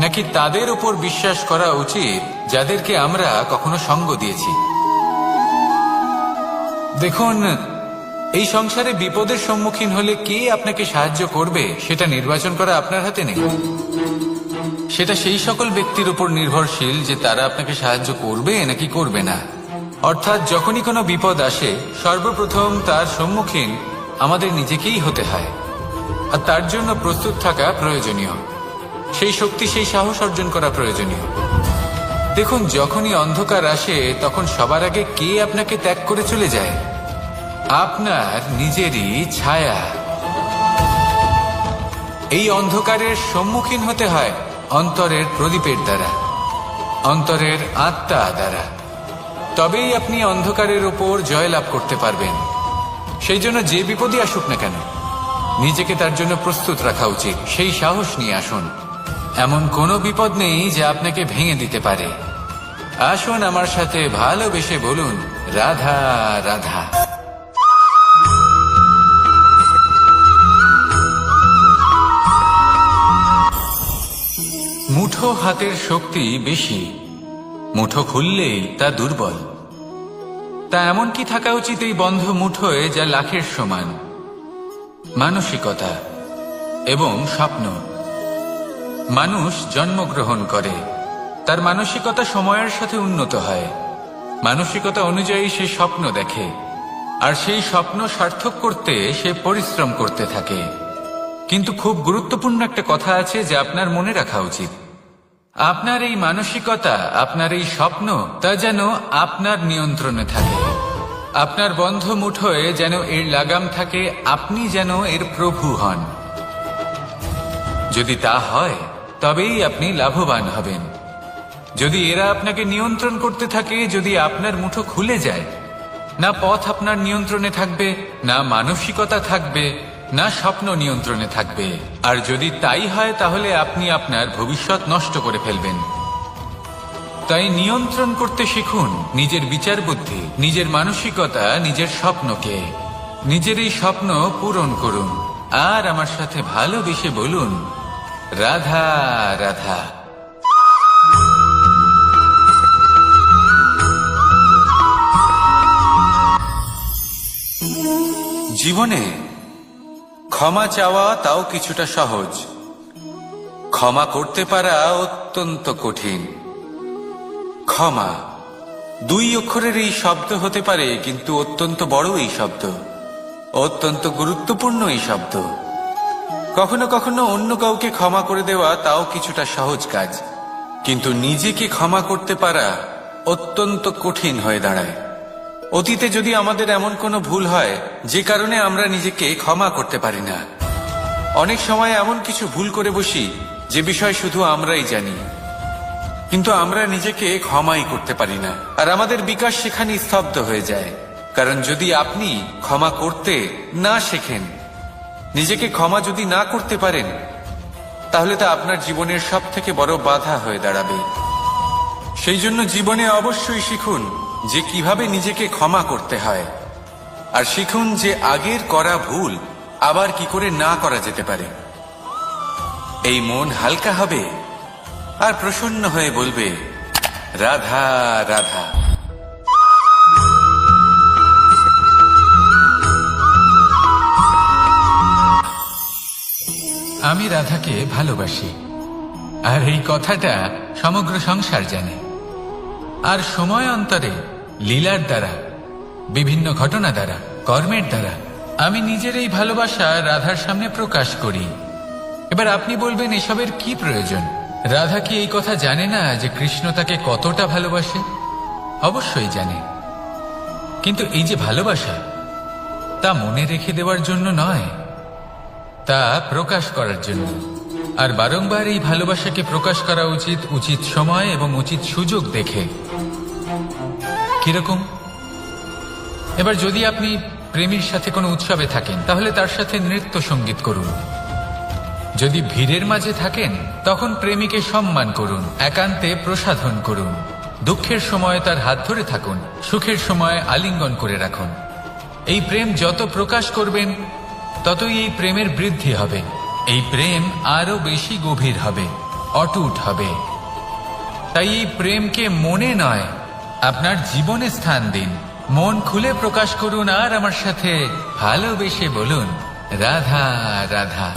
S2: নাকি তাদের উপর বিশ্বাস করা উচিত যাদেরকে আমরা কখনো সঙ্গ দিয়েছি? দেখুন, এই সংসারে বিপদের সম্মুখীন হলে কে আপনাকে সাহায্য করবে সেটা নির্বাচন করা আপনার হাতে নেই। সেটা সেই সকল ব্যক্তির উপর নির্ভরশীল যে তারা আপনাকে সাহায্য করবে নাকি করবে না। অর্থাৎ যখনই কোনো বিপদ আসে সর্বপ্রথম তার সম্মুখীন আমাদের নিজেকেই হতে হয়, আর তার জন্য প্রস্তুত থাকা প্রয়োজনীয়। সেই শক্তি, সেই সাহস অর্জন করা প্রয়োজনীয়। দেখুন, যখনই অন্ধকার আসে তখন সবার আগে কে আপনাকে ত্যাগ করে চলে যায়? আপনার নিজেরই ছায়া। এই অন্ধকারের সম্মুখীন হতে হয় অন্তরের প্রদীপের দ্বারা, অন্তরের আত্মা দ্বারা। তবেই আপনি অন্ধকারের উপর জয়লাভ করতে পারবেন। সেই জন্য যে বিপদই আসুক না কেন নিজেকে তার জন্য প্রস্তুত রাখা উচিত। সেই সাহস নিয়ে আসুন। এমন কোনো বিপদ নেই যা আপনাকে ভেঙে দিতে পারে। আসুন আমার সাথে ভালোবেসে বলুন, রাধা রাধা। মুঠো হাতের শক্তি বেশি, মুঠো খুললেই তা দুর্বল। তা এমন কি থাকা উচিত এই বন্ধ মুঠোয় যা লাখের সমান? মানসিকতা এবং স্বপ্ন। মানুষ জন্মগ্রহণ করে, তার মানসিকতা সময়ের সাথে উন্নত হয়। মানসিকতা অনুযায়ী সে স্বপ্ন দেখে, আর সেই স্বপ্ন সার্থক করতে সে পরিশ্রম করতে থাকে। কিন্তু খুব গুরুত্বপূর্ণ একটা কথা আছে যা আপনার মনে রাখা উচিত। আপনার এই মানসিকতা, আপনার এই স্বপ্ন, তা যেন আপনার নিয়ন্ত্রণে থাকে। আপনার বন্ধ মুঠোয় যেন এর লাগাম থাকে, আপনি যেন এর প্রভু হন। যদি তা হয় তবেই আপনি লাভবান হবেন। যদি এরা আপনাকে নিয়ন্ত্রণ করতে থাকে, যদি আপনার মুঠো খুলে যায়, না পথ আপনার নিয়ন্ত্রণে থাকবে, না মানসিকতা থাকবে, না স্বপ্ন নিয়ন্ত্রণে থাকবে। আর যদি তাই হয় তাহলে আপনি আপনার ভবিষ্যৎ নষ্ট করে ফেলবেন। তাই নিয়ন্ত্রণ করতে শিখুন নিজের বিচার বুদ্ধি, নিজের মানসিকতা, নিজের স্বপ্নকে। নিজের এই স্বপ্ন পূরণ করুন আর আমার সাথে ভালোবেসে বলুন, রাধা রাধা। জীবনে ক্ষমা চাওয়া তাও কিছুটা সহজ, ক্ষমা করতে পারা অত্যন্ত কঠিন। ক্ষমা দুই অক্ষরের এই শব্দ হতে পারে, কিন্তু অত্যন্ত বড় এই শব্দ, অত্যন্ত গুরুত্বপূর্ণ এই শব্দ। কখনো কখনো অন্য কাউকে ক্ষমা করে দেওয়া তাও কিছুটা সহজ কাজ, কিন্তু নিজেকে ক্ষমা করতে পারা অত্যন্ত কঠিন হয়ে দাঁড়ায়। অতীতে যদি আমাদের এমন কোনো ভুল হয় যে কারণে আমরা নিজেকে ক্ষমা করতে পারি না, অনেক সময় এমন কিছু ভুল করে বসি যে বিষয় শুধু আমরাই জানি, কিন্তু আমরা নিজেকে ক্ষমাই করতে পারি না। আর আমাদের বিকাশ সেখানে স্তব্ধ হয়ে যায়। কারণ যদি আপনি ক্ষমা করতে না শেখেন, নিজেকে ক্ষমা যদি না করতে পারেন, তাহলে তা আপনার জীবনের সব থেকে বড় বাধা হয়ে দাঁড়াবে। সেই জন্য জীবনে অবশ্যই শিখুন যে কিভাবে নিজেকে ক্ষমা করতে হয়, আর শিখুন যে আগের করা ভুল আবার কি করে না করা যেতে পারে। এই মন হালকা হবে আর প্রসন্ন হয়ে বলবে, রাধা রাধা। আমি রাধাকে ভালোবাসি, আর এই কথাটা সমগ্র সংসার জানে। আর সময় অন্তরে লীলার দ্বারা, বিভিন্ন ঘটনা দ্বারা, কর্মের দ্বারা আমি নিজের এই ভালোবাসা রাধার সামনে প্রকাশ করি। এবার আপনি বলবেন, এসবের কি প্রয়োজন? রাধা কি এই কথা জানে না যে কৃষ্ণ তাকে কতটা ভালোবাসে? অবশ্যই জানে, কিন্তু এই যে ভালোবাসা, তা মনে রেখে দেওয়ার জন্য নয়, তা প্রকাশ করার জন্য। আর বারংবার এই ভালোবাসাকে প্রকাশ করা উচিত, উচিত সময় এবং উচিত সুযোগ দেখে। কিরকম? এবার যদি আপনি প্রেমীর সাথে কোনো উৎসবে থাকেন, তাহলে তার সাথে নৃত্য সঙ্গীত করুন। যদি ভিড়ের মাঝে থাকেন তখন প্রেমিকে সম্মান করুন, একান্তে প্রসাধন করুন। দুঃখের সময় তার হাত ধরে থাকুন, সুখের সময় আলিঙ্গন করে রাখুন। এই প্রেম যত প্রকাশ করবেন ততই এই প্রেমের বৃদ্ধি হবে। এই প্রেম আরো বেশি গভীর হবে, অটুট হবে। তাই এই প্রেমকে মনে নয়, আপনার জীবনে স্থান দিন। মন খুলে প্রকাশ করুন আর আমার সাথে ভালোবেসে বলুন, রাধা রাধা।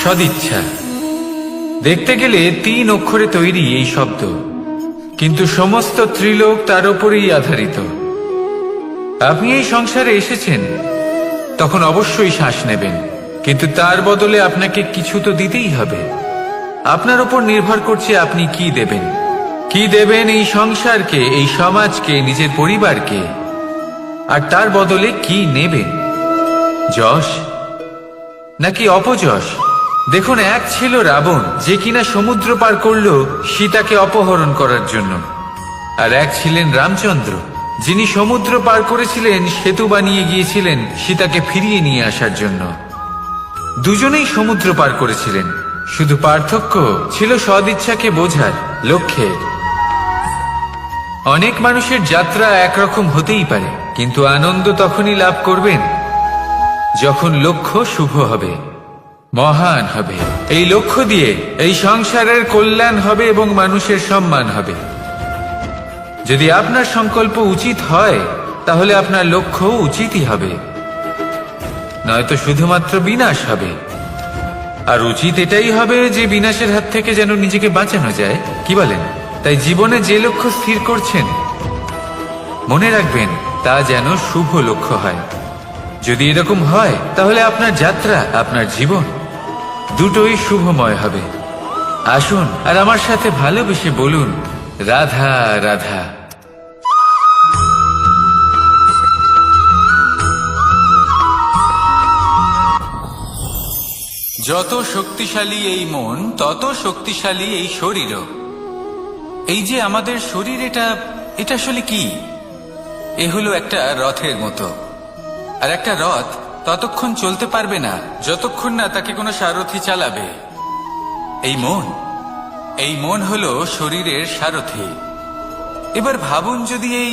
S2: সদিচ্ছা দেখতে গেলে 3 অক্ষরে তৈরি এই শব্দ, কিন্তু সমস্ত ত্রিলোক তার উপরেই আধারিত। আপনি এই সংসারে এসেছেন, তখন অবশ্যই শ্বাস নেবেন, কিন্তু তার বদলে আপনাকে কিছু তো দিতেই হবে। আপনার উপর নির্ভর করছে আপনি কি দেবেন। কি দেবেন এই সংসারকে, এই সমাজকে, নিজের পরিবারকে, আর তার বদলে কি নেবেন? যশ নাকি অপযশ? দেখুন, এক ছিল রাবণ, যে কিনা সমুদ্র পার করলো সীতাকে অপহরণ করার জন্য, আর এক ছিলেন রামচন্দ্র, যিনি সমুদ্র পার করেছিলেন, সেতু বানিয়ে গিয়েছিলেন সীতাকে ফিরিয়ে নিয়ে আসার জন্য। দুজনেই সমুদ্র পার করেছিলেন, শুধু পার্থক্য ছিল সদিচ্ছাকে বোঝার, লক্ষ্যের। অনেক মানুষের যাত্রা একরকম হতেই পারে, কিন্তু আনন্দ তখনই লাভ করবেন যখন লক্ষ্য শুভ হবে, মহান হবে। এই লক্ষ্য দিয়ে এই সংসারের কল্যাণ হবে এবং মানুষের সম্মান হবে। যদি আপনার সংকল্প উচিত হয়, তাহলে আপনার লক্ষ্য উচিতই হবে, নয়তো শুধুমাত্র বিনাশ হবে। আর উচিত এটাই হবে যে বিনাশের হাত থেকে যেন নিজেকে বাঁচানো যায়, কি বলেন? তাই জীবনে যে লক্ষ্য স্থির করছেন, মনে রাখবেন তা যেন শুভ লক্ষ্য হয়। যদি এরকম হয়, তাহলে আপনার যাত্রা, আপনার জীবন দুটোই শুভময় হবে। আসুন আর আমার সাথে ভালোবেসে বলুন, রাধা রাধা। যত শক্তিশালী এই মন, তত শক্তিশালী এই শরীরও। এই যে আমাদের শরীর, এটা আসলে কি? এ হলো একটা রথের মতো। আর একটা রথ ততক্ষণ চলতে পারবে না যতক্ষণ না তাকে কোনো সারথি চালাবে। এই মন হলো শরীরের সারথি। এবার ভাবুন, যদি এই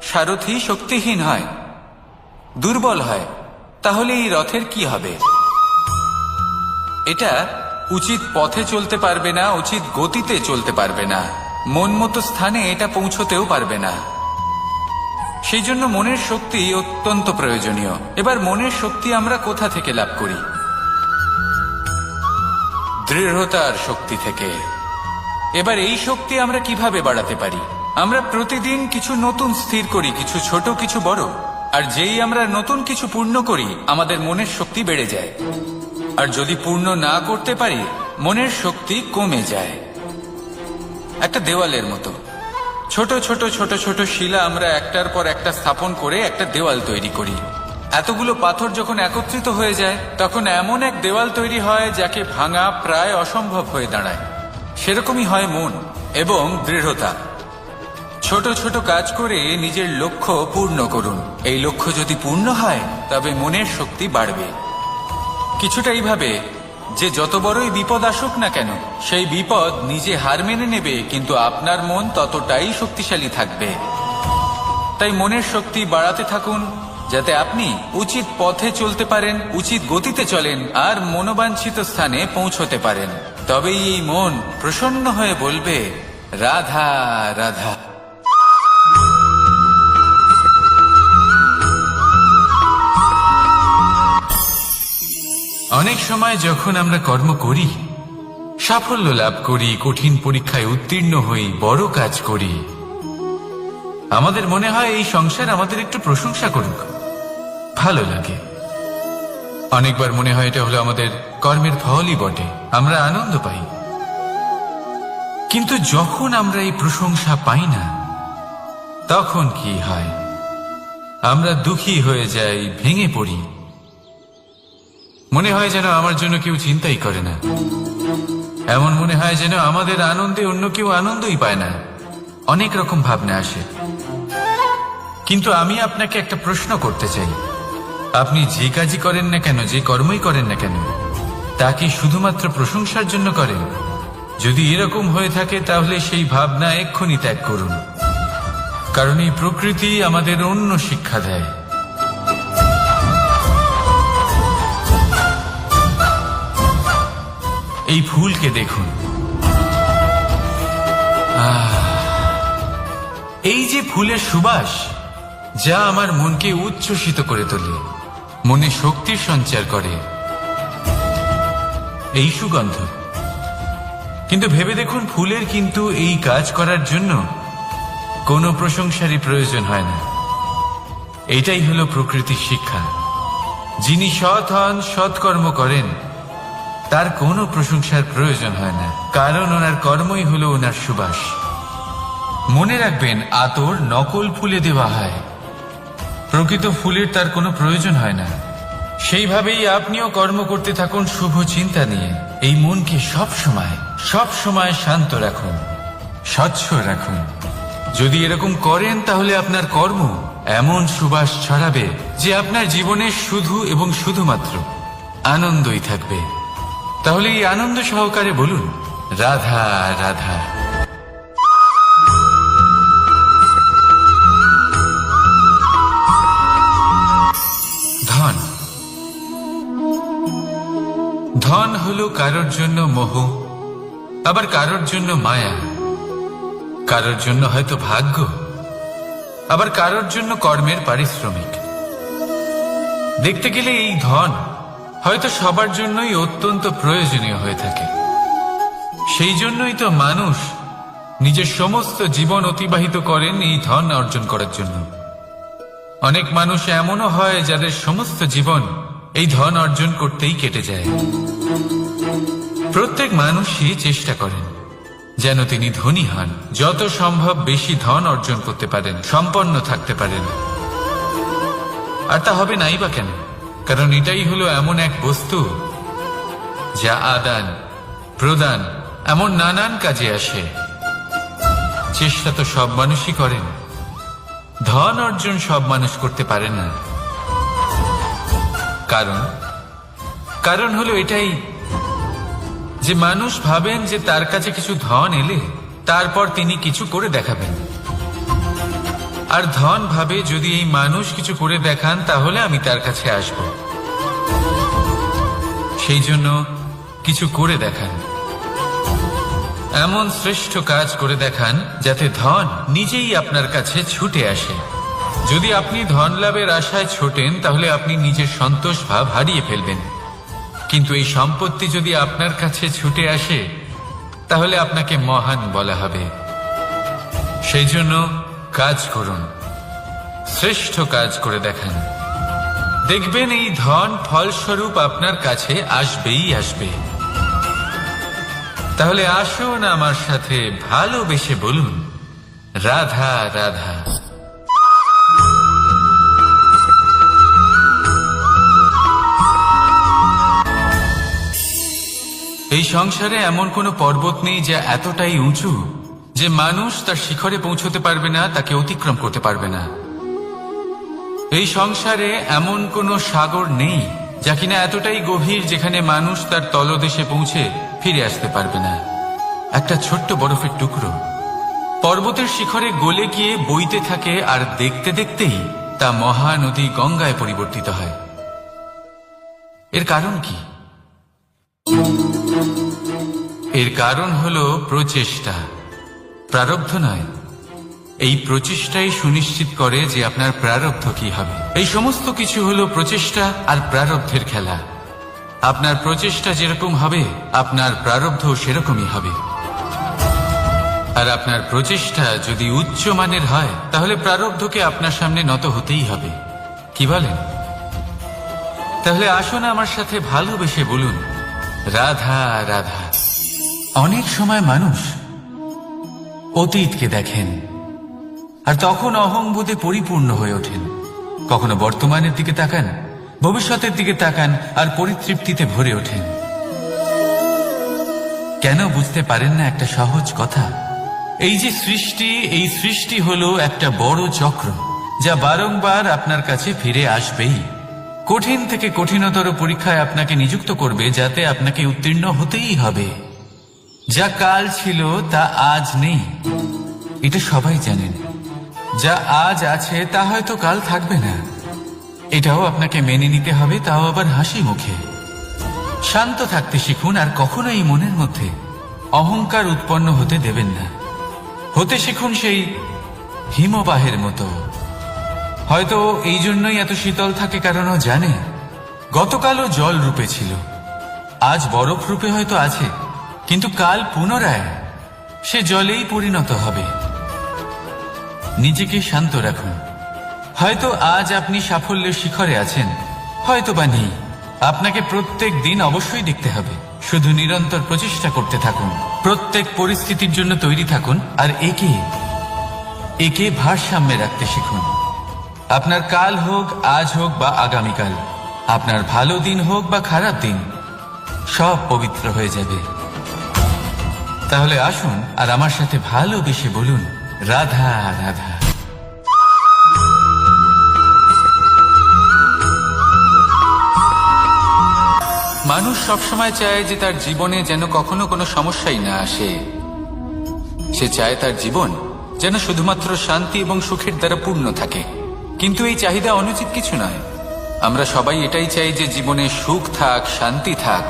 S2: সারথি শক্তিহীন হয়, দুর্বল হয়, তাহলে এই রথের কি হবে? এটা উচিত পথে চলতে পারবে না, উচিত গতিতে চলতে পারবে না, মন মতো স্থানে এটা পৌঁছতেও পারবে না। সেই জন্য মনের শক্তি অত্যন্ত প্রয়োজনীয়। এবার মনের শক্তি আমরা কোথা থেকে লাভ করি? দৃঢ়তার শক্তি থেকে। এবার এই শক্তি আমরা কিভাবে বাড়াতে পারি? আমরা প্রতিদিন কিছু নতুন স্থির করি, কিছু ছোট, কিছু বড়। আর যেই আমরা নতুন কিছু পূর্ণ করি, আমাদের মনের শক্তি বেড়ে যায়। আর যদি পূর্ণ না করতে পারি, মনের শক্তি কমে যায়। একটা দেওয়ালের মতো ছোট ছোট ছোট ছোট শিলা আমরা একটার পর একটা স্থাপন করে একটা দেওয়াল তৈরি করি। এতগুলো পাথর যখন একত্রিত হয়ে যায়, তখন এমন এক দেওয়াল তৈরি হয় যাকে ভাঙা প্রায় অসম্ভব হয়ে দাঁড়ায়। সেরকমই হয় মন এবং দৃঢ়তা। ছোট ছোট কাজ করে নিজের লক্ষ্য পূর্ণ করুন। এই লক্ষ্য যদি পূর্ণ হয়, তবে মনের শক্তি বাড়বে। কিছুটা এইভাবে যে যত বড়ই বিপদ আসুক না কেন, সেই বিপদ নিজে হার মেনে নেবে, কিন্তু আপনার মন ততটাই শক্তিশালী থাকবে। তাই মনের শক্তি বাড়াতে থাকুন, যাতে আপনি উচিত পথে চলতে পারেন, উচিত গতিতে চলেন আর মনোবাঞ্ছিত স্থানে পৌঁছতে পারেন। তবেই এই মন প্রসন্ন হয়ে বলবে, রাধা রাধা। অনেক সময় যখন আমরা কর্ম করি, সাফল্য লাভ করি, কঠিন পরীক্ষায় উত্তীর্ণ হই, বড় কাজ করি, আমাদের মনে হয় এই সংসার আমাদের একটু প্রশংসা করুক, ভালো লাগে। অনেকবার মনে হয় এটা হলো আমাদের কর্মের ফলই বটে, আমরা আনন্দ পাই। কিন্তু যখন আমরা এই প্রশংসা পাই না, তখন কি হয়? আমরা দুঃখী হয়ে যাই, ভেঙে পড়ি। মনে হয় যেন আমার জন্য কেউ চিন্তাই করে না। এমন মনে হয় যেন আমাদের আনন্দে অন্য কেউ আনন্দই পায় না। অনেক রকম ভাবনা আসে। কিন্তু আমি আপনাকে একটা প্রশ্ন করতে চাই, আপনি যে কাজই করেন না কেন, যে কর্মই করেন না কেন, তা কি শুধুমাত্র প্রশংসার জন্য করেন? যদি এরকম হয়ে থাকে তাহলে সেই ভাবনা এক্ষুনি ত্যাগ করুন, কারণ এই প্রকৃতি আমাদের অন্য শিক্ষা দেয়। এই ফুলকে দেখুন, এই যে ফুলের সুবাস, যা আমার মনকে উচ্ছ্বসিত করে তোলে, মনে শক্তির সঞ্চার করে, এই সুগন্ধ। কিন্তু ভেবে দেখুন, ফুলের কিন্তু এই কাজ করার জন্য কোনো প্রশংসারই প্রয়োজন হয় না। এটাই হলো প্রকৃতির শিক্ষা। যিনি সৎ হন, সৎকর্ম করেন, তার কোনো প্রশংসার প্রয়োজন হয় না, কারণ ওনার কর্মই হলো ওনার সুবাস। মনে রাখবেন, আতর নকল ফুলে দেওয়া হয়, প্রকৃত ফুলের তার কোনো প্রয়োজন হয় না। সেইভাবেই আপনিও কর্ম করতে থাকুন শুভ চিন্তা নিয়ে। এই মনকে সব সময় শান্ত রাখুন, স্বচ্ছ রাখুন। যদি এরকম করেন তাহলে আপনার কর্ম এমন সুবাস ছড়াবে যে আপনার জীবনে শুধু এবং শুধুমাত্র আনন্দই থাকবে। তাহলে এই আনন্দ সহকারে বলুন, রাধা রাধা। ধন, ধন হলো কারোর জন্য মোহ, আবার কারোর জন্য মায়া, কারোর জন্য হয়তো ভাগ্য, আবার কারোর জন্য কর্মের পারিশ্রমিক। দেখতে গেলে এই ধন হয়তো সবার জন্যই অত্যন্ত প্রয়োজনীয় হয়ে থাকে। সেই জন্যই তো মানুষ নিজের সমস্ত জীবন অতিবাহিত করেন এই ধন অর্জন করার জন্য। অনেক মানুষ এমনও হয় যাদের সমস্ত জীবন এই ধন অর্জন করতেই কেটে যায়। প্রত্যেক মানুষই চেষ্টা করেন যেন তিনি ধনী হন, যত সম্ভব বেশি ধন অর্জন করতে পারেন, সম্পন্ন থাকতে পারেন। আর তা হবে নাই বা কেন? কারণ এটাই হলো এমন এক বস্তু যা আদান প্রদান এমন নানান কাজে আসে। চেষ্টা তো সব মানুষই করেন, ধন অর্জন সব মানুষ করতে পারে না। কারণ হলো এটাই যে মানুষ ভাবেন যে তার কাছে কিছু ধন এলে তারপর তিনি কিছু করে দেখাবেন, আর ধন ভাবে যদি এই মানুষ কিছু করে দেখান তাহলে আমি তার কাছে আসব। সেই জন্য কিছু করে দেখান, এমন শ্রেষ্ঠ কাজ করে দেখান যাতে ধন নিজেই আপনার কাছে ছুটে আসে। যদি আপনি ধন লাভের আশায় ছোটেন তাহলে আপনি নিজের সন্তোষ ভাব হারিয়ে ফেলবেন। কিন্তু এই সম্পত্তি যদি আপনার কাছে ছুটে আসে তাহলে আপনাকে মহান বলা হবে। সেই জন্য কাজ করুন, শ্রেষ্ঠ কাজ করে দেখান, দেখবেন এই ধন ফলস্বরূপ আপনার কাছে আসবেই আসবে। তাহলে আসুন আমার সাথে ভালোবেসে বলুন, রাধা রাধা। এই সংসারে এমন কোনো পর্বত নেই যা এতটাই উঁচু যে মানুষ তার শিখরে পৌঁছতে পারবে না, তাকে অতিক্রম করতে পারবে না। এই সংসারে এমন কোনো সাগর নেই যা কিনা এতটাই গভীর যেখানে মানুষ তার তলদেশে পৌঁছে ফিরে আসতে পারবে না। একটা ছোট্ট বরফের টুকরো পর্বতের শিখরে গলে গিয়ে বইতে থাকে, আর দেখতে দেখতেই তা মহানদী গঙ্গায় পরিবর্তিত হয়। এর কারণ কি? এর কারণ হলো প্রচেষ্টা, প্রারব্ধ নয়। এই প্রচেষ্টাই সুনিশ্চিত করে যে আপনার প্রারব্ধ কি হবে। এই সমস্ত কিছু হলো প্রচেষ্টা আর প্রারব্ধের খেলা। আপনার প্রচেষ্টা যেরকম হবে আপনার প্রারব্ধ সেরকমই হবে। আর আপনার প্রচেষ্টা যদি উচ্চ মানের হয় তাহলে প্রারব্ধকে আপনার সামনে নত হতেই হবে। কি বলেন? তাহলে আসুন আমার সাথে ভালোবেসে বলুন, রাধা রাধা। অনেক সময় মানুষ অতীতকে দেখেন আর তখন অহংবোধে পরিপূর্ণ হয়ে ওঠেন। কখনো বর্তমানের দিকে তাকান, ভবিষ্যতের দিকে তাকান আর পরিতৃপ্তিতে ভরে ওঠেন। কেন বুঝতে পারেন না একটা সহজ কথা? এই যে সৃষ্টি, এই সৃষ্টি হলো একটা বড় চক্র। যা বারংবার আপনার কাছে ফিরে আসবেই। কঠিন থেকে কঠিনতর পরীক্ষায় আপনাকে নিযুক্ত করবে, যাতে আপনাকে উত্তীর্ণ হতেই হবে। যা কাল ছিল তা আজ নেই, এটা সবাই জানেন। যা আজ আছে তা হয়তো কাল থাকবে না, এটাও আপনাকে মেনে নিতে হবে, তাও আবার হাসি মুখে। শান্ত থাকতে শিখুন, আর কখনোই মনের মধ্যে অহংকার উৎপন্ন হতে দেবেন না। হতে শিখুন সেই হিমবাহের মতো। হয়তো এই জন্যই এত শীতল থাকে, কারণ ও জানে গতকালও জল রূপে ছিল, আজ বরফ রূপে হয়তো আছে, কিন্তু কাল পুনরায় সে জলেই পরিণত হবে। নিজেকে শান্ত রাখুন। হয়তো আজ আপনি সাফল্যের শিখরে আছেন, হয়তো বা নেই। আপনাকে প্রত্যেক দিন অবশ্যই দেখতে হবে। শুধু নিরন্তর প্রচেষ্টা করতে থাকুন, প্রত্যেক পরিস্থিতির জন্য তৈরি থাকুন, আর একে ভারসাম্যে রাখতে শিখুন। আপনার কাল হোক, আজ হোক বা আগামীকাল, আপনার ভালো দিন হোক বা খারাপ দিন, সব পবিত্র হয়ে যাবে। তাহলে আসুন আর আমার সাথে ভালোবেসে বলুন, রাধা রাধা। মানুষ সবসময় চায় যে তার জীবনে যেন কখনো কোনো সমস্যাই না আসে। সে চায় তার জীবন যেন শুধুমাত্র শান্তি এবং সুখের দ্বারা পূর্ণ থাকে। কিন্তু এই চাহিদা অনুচিত কিছু নয়। আমরা সবাই এটাই চাই যে জীবনে সুখ থাক, শান্তি থাক।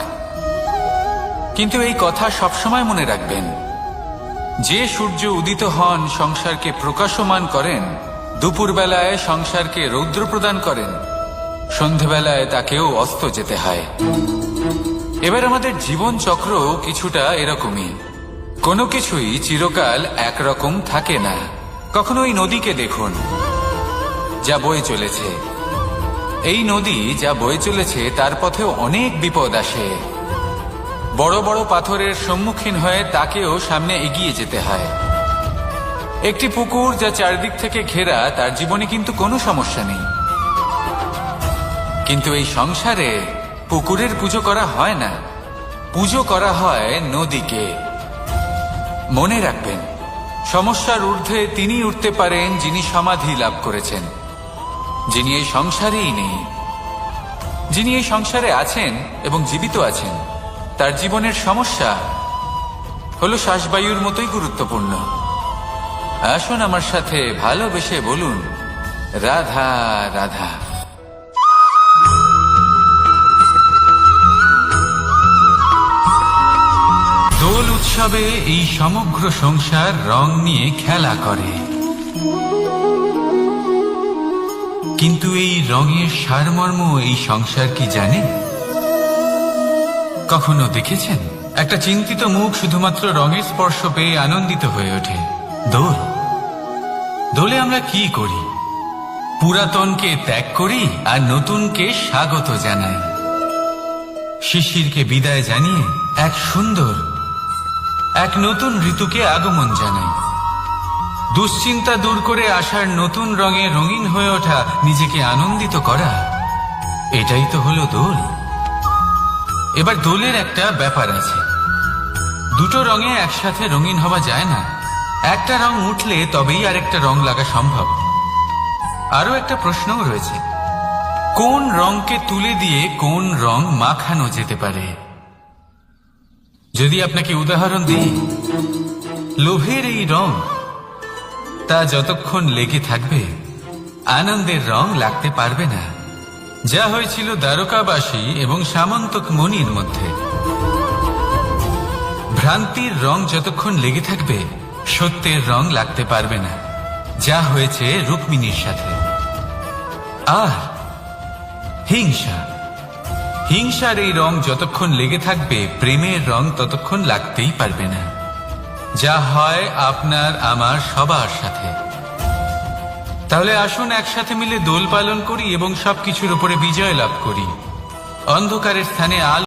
S2: কিন্তু এই কথা সবসময় মনে রাখবেন, যে সূর্য উদিত হন সংসারকে প্রকাশমান করেন, দুপুরবেলায় সংসারকে রৌদ্র প্রদান করেন, সন্ধেবেলায় তাকেও অস্ত যেতে হয়। এবার আমাদের জীবন চক্র কিছুটা এরকমই। কোনো কিছুই চিরকাল একরকম থাকে না। কখনো এই নদীকে দেখুন, যা বয়ে চলেছে। এই নদী যা বয়ে চলেছে তার পথেও অনেক বিপদ আসে। বড় বড় পাথরের সম্মুখীন হয়ে তাকেও সামনে এগিয়ে যেতে হয়। একটি পুকুর যা চারদিক থেকে ঘেরা, তার জীবনে কিন্তু কোনো সমস্যা নেই। কিন্তু এই সংসারে পুকুরের পুজো করা হয় না, পুজো করা হয় নদীকে। মনে রাখবেন, সমস্যার ঊর্ধ্বে তিনি উঠতে পারেন যিনি সমাধি লাভ করেছেন, যিনি এই সংসারেই নেই। যিনি এই সংসারে আছেন এবং জীবিত আছেন, তার জীবনের সমস্যা হলো শ্বাসবায়ুর মতোই গুরুত্বপূর্ণ। আসুন আমার সাথে ভালোবেসে বলুন, রাধা রাধা। দোল উৎসবে এই সমগ্র সংসার রং নিয়ে খেলা করে, কিন্তু এই রঙের সারমর্ম এই সংসার কি জানে? কখনো দেখেছেন একটা চিন্তিত মুখ শুধুমাত্র রঙের স্পর্শ পেয়ে আনন্দিত হয়ে ওঠে? দোলে আমরা কি করি? পুরাতনকে ত্যাগ করি আর নতুনকে স্বাগত জানাই। শিশিরকে বিদায় জানিয়ে এক নতুন ঋতুকে আগমন জানাই। দুশ্চিন্তা দূর করে আসার নতুন রঙে রঙিন হয়ে ওঠা, নিজেকে আনন্দিত করা, এটাই তো হলো দোল। এবার দোলের একটা ব্যাপার আছে, দুটো রঙে একসাথে রঙিন হওয়া যায় না। একটা রং উঠলে তবেই আরেকটা রং লাগা সম্ভব। আরো একটা প্রশ্নও রয়েছে, কোন রংকে তুলে দিয়ে কোন রং মাখানো যেতে পারে? যদি আপনাকে উদাহরণ দিই, লোভের এই রং, তা যতক্ষণ লেগে থাকবে আনন্দের রং লাগতে পারবে না। যা হয়েছিল দ্বারকাবাসী এবং সামন্তক মণির মধ্যে। ভ্রান্তির রং যতক্ষণ লেগে থাকবে সত্যের রং লাগতে পারবে না, যা হয়েছে রুক্মিণীর সাথে। আর হিংসার এই রং যতক্ষণ লেগে থাকবে প্রেমের রং ততক্ষণ লাগতেই পারবে না, যা হয় আপনার আমার সবার সাথে। তাহলে আসুন একসাথে মিলে দোল পালন করি এবং সবকিছুর উপরে বিজয় লাভ করি। অন্ধকারের স্থানে আলো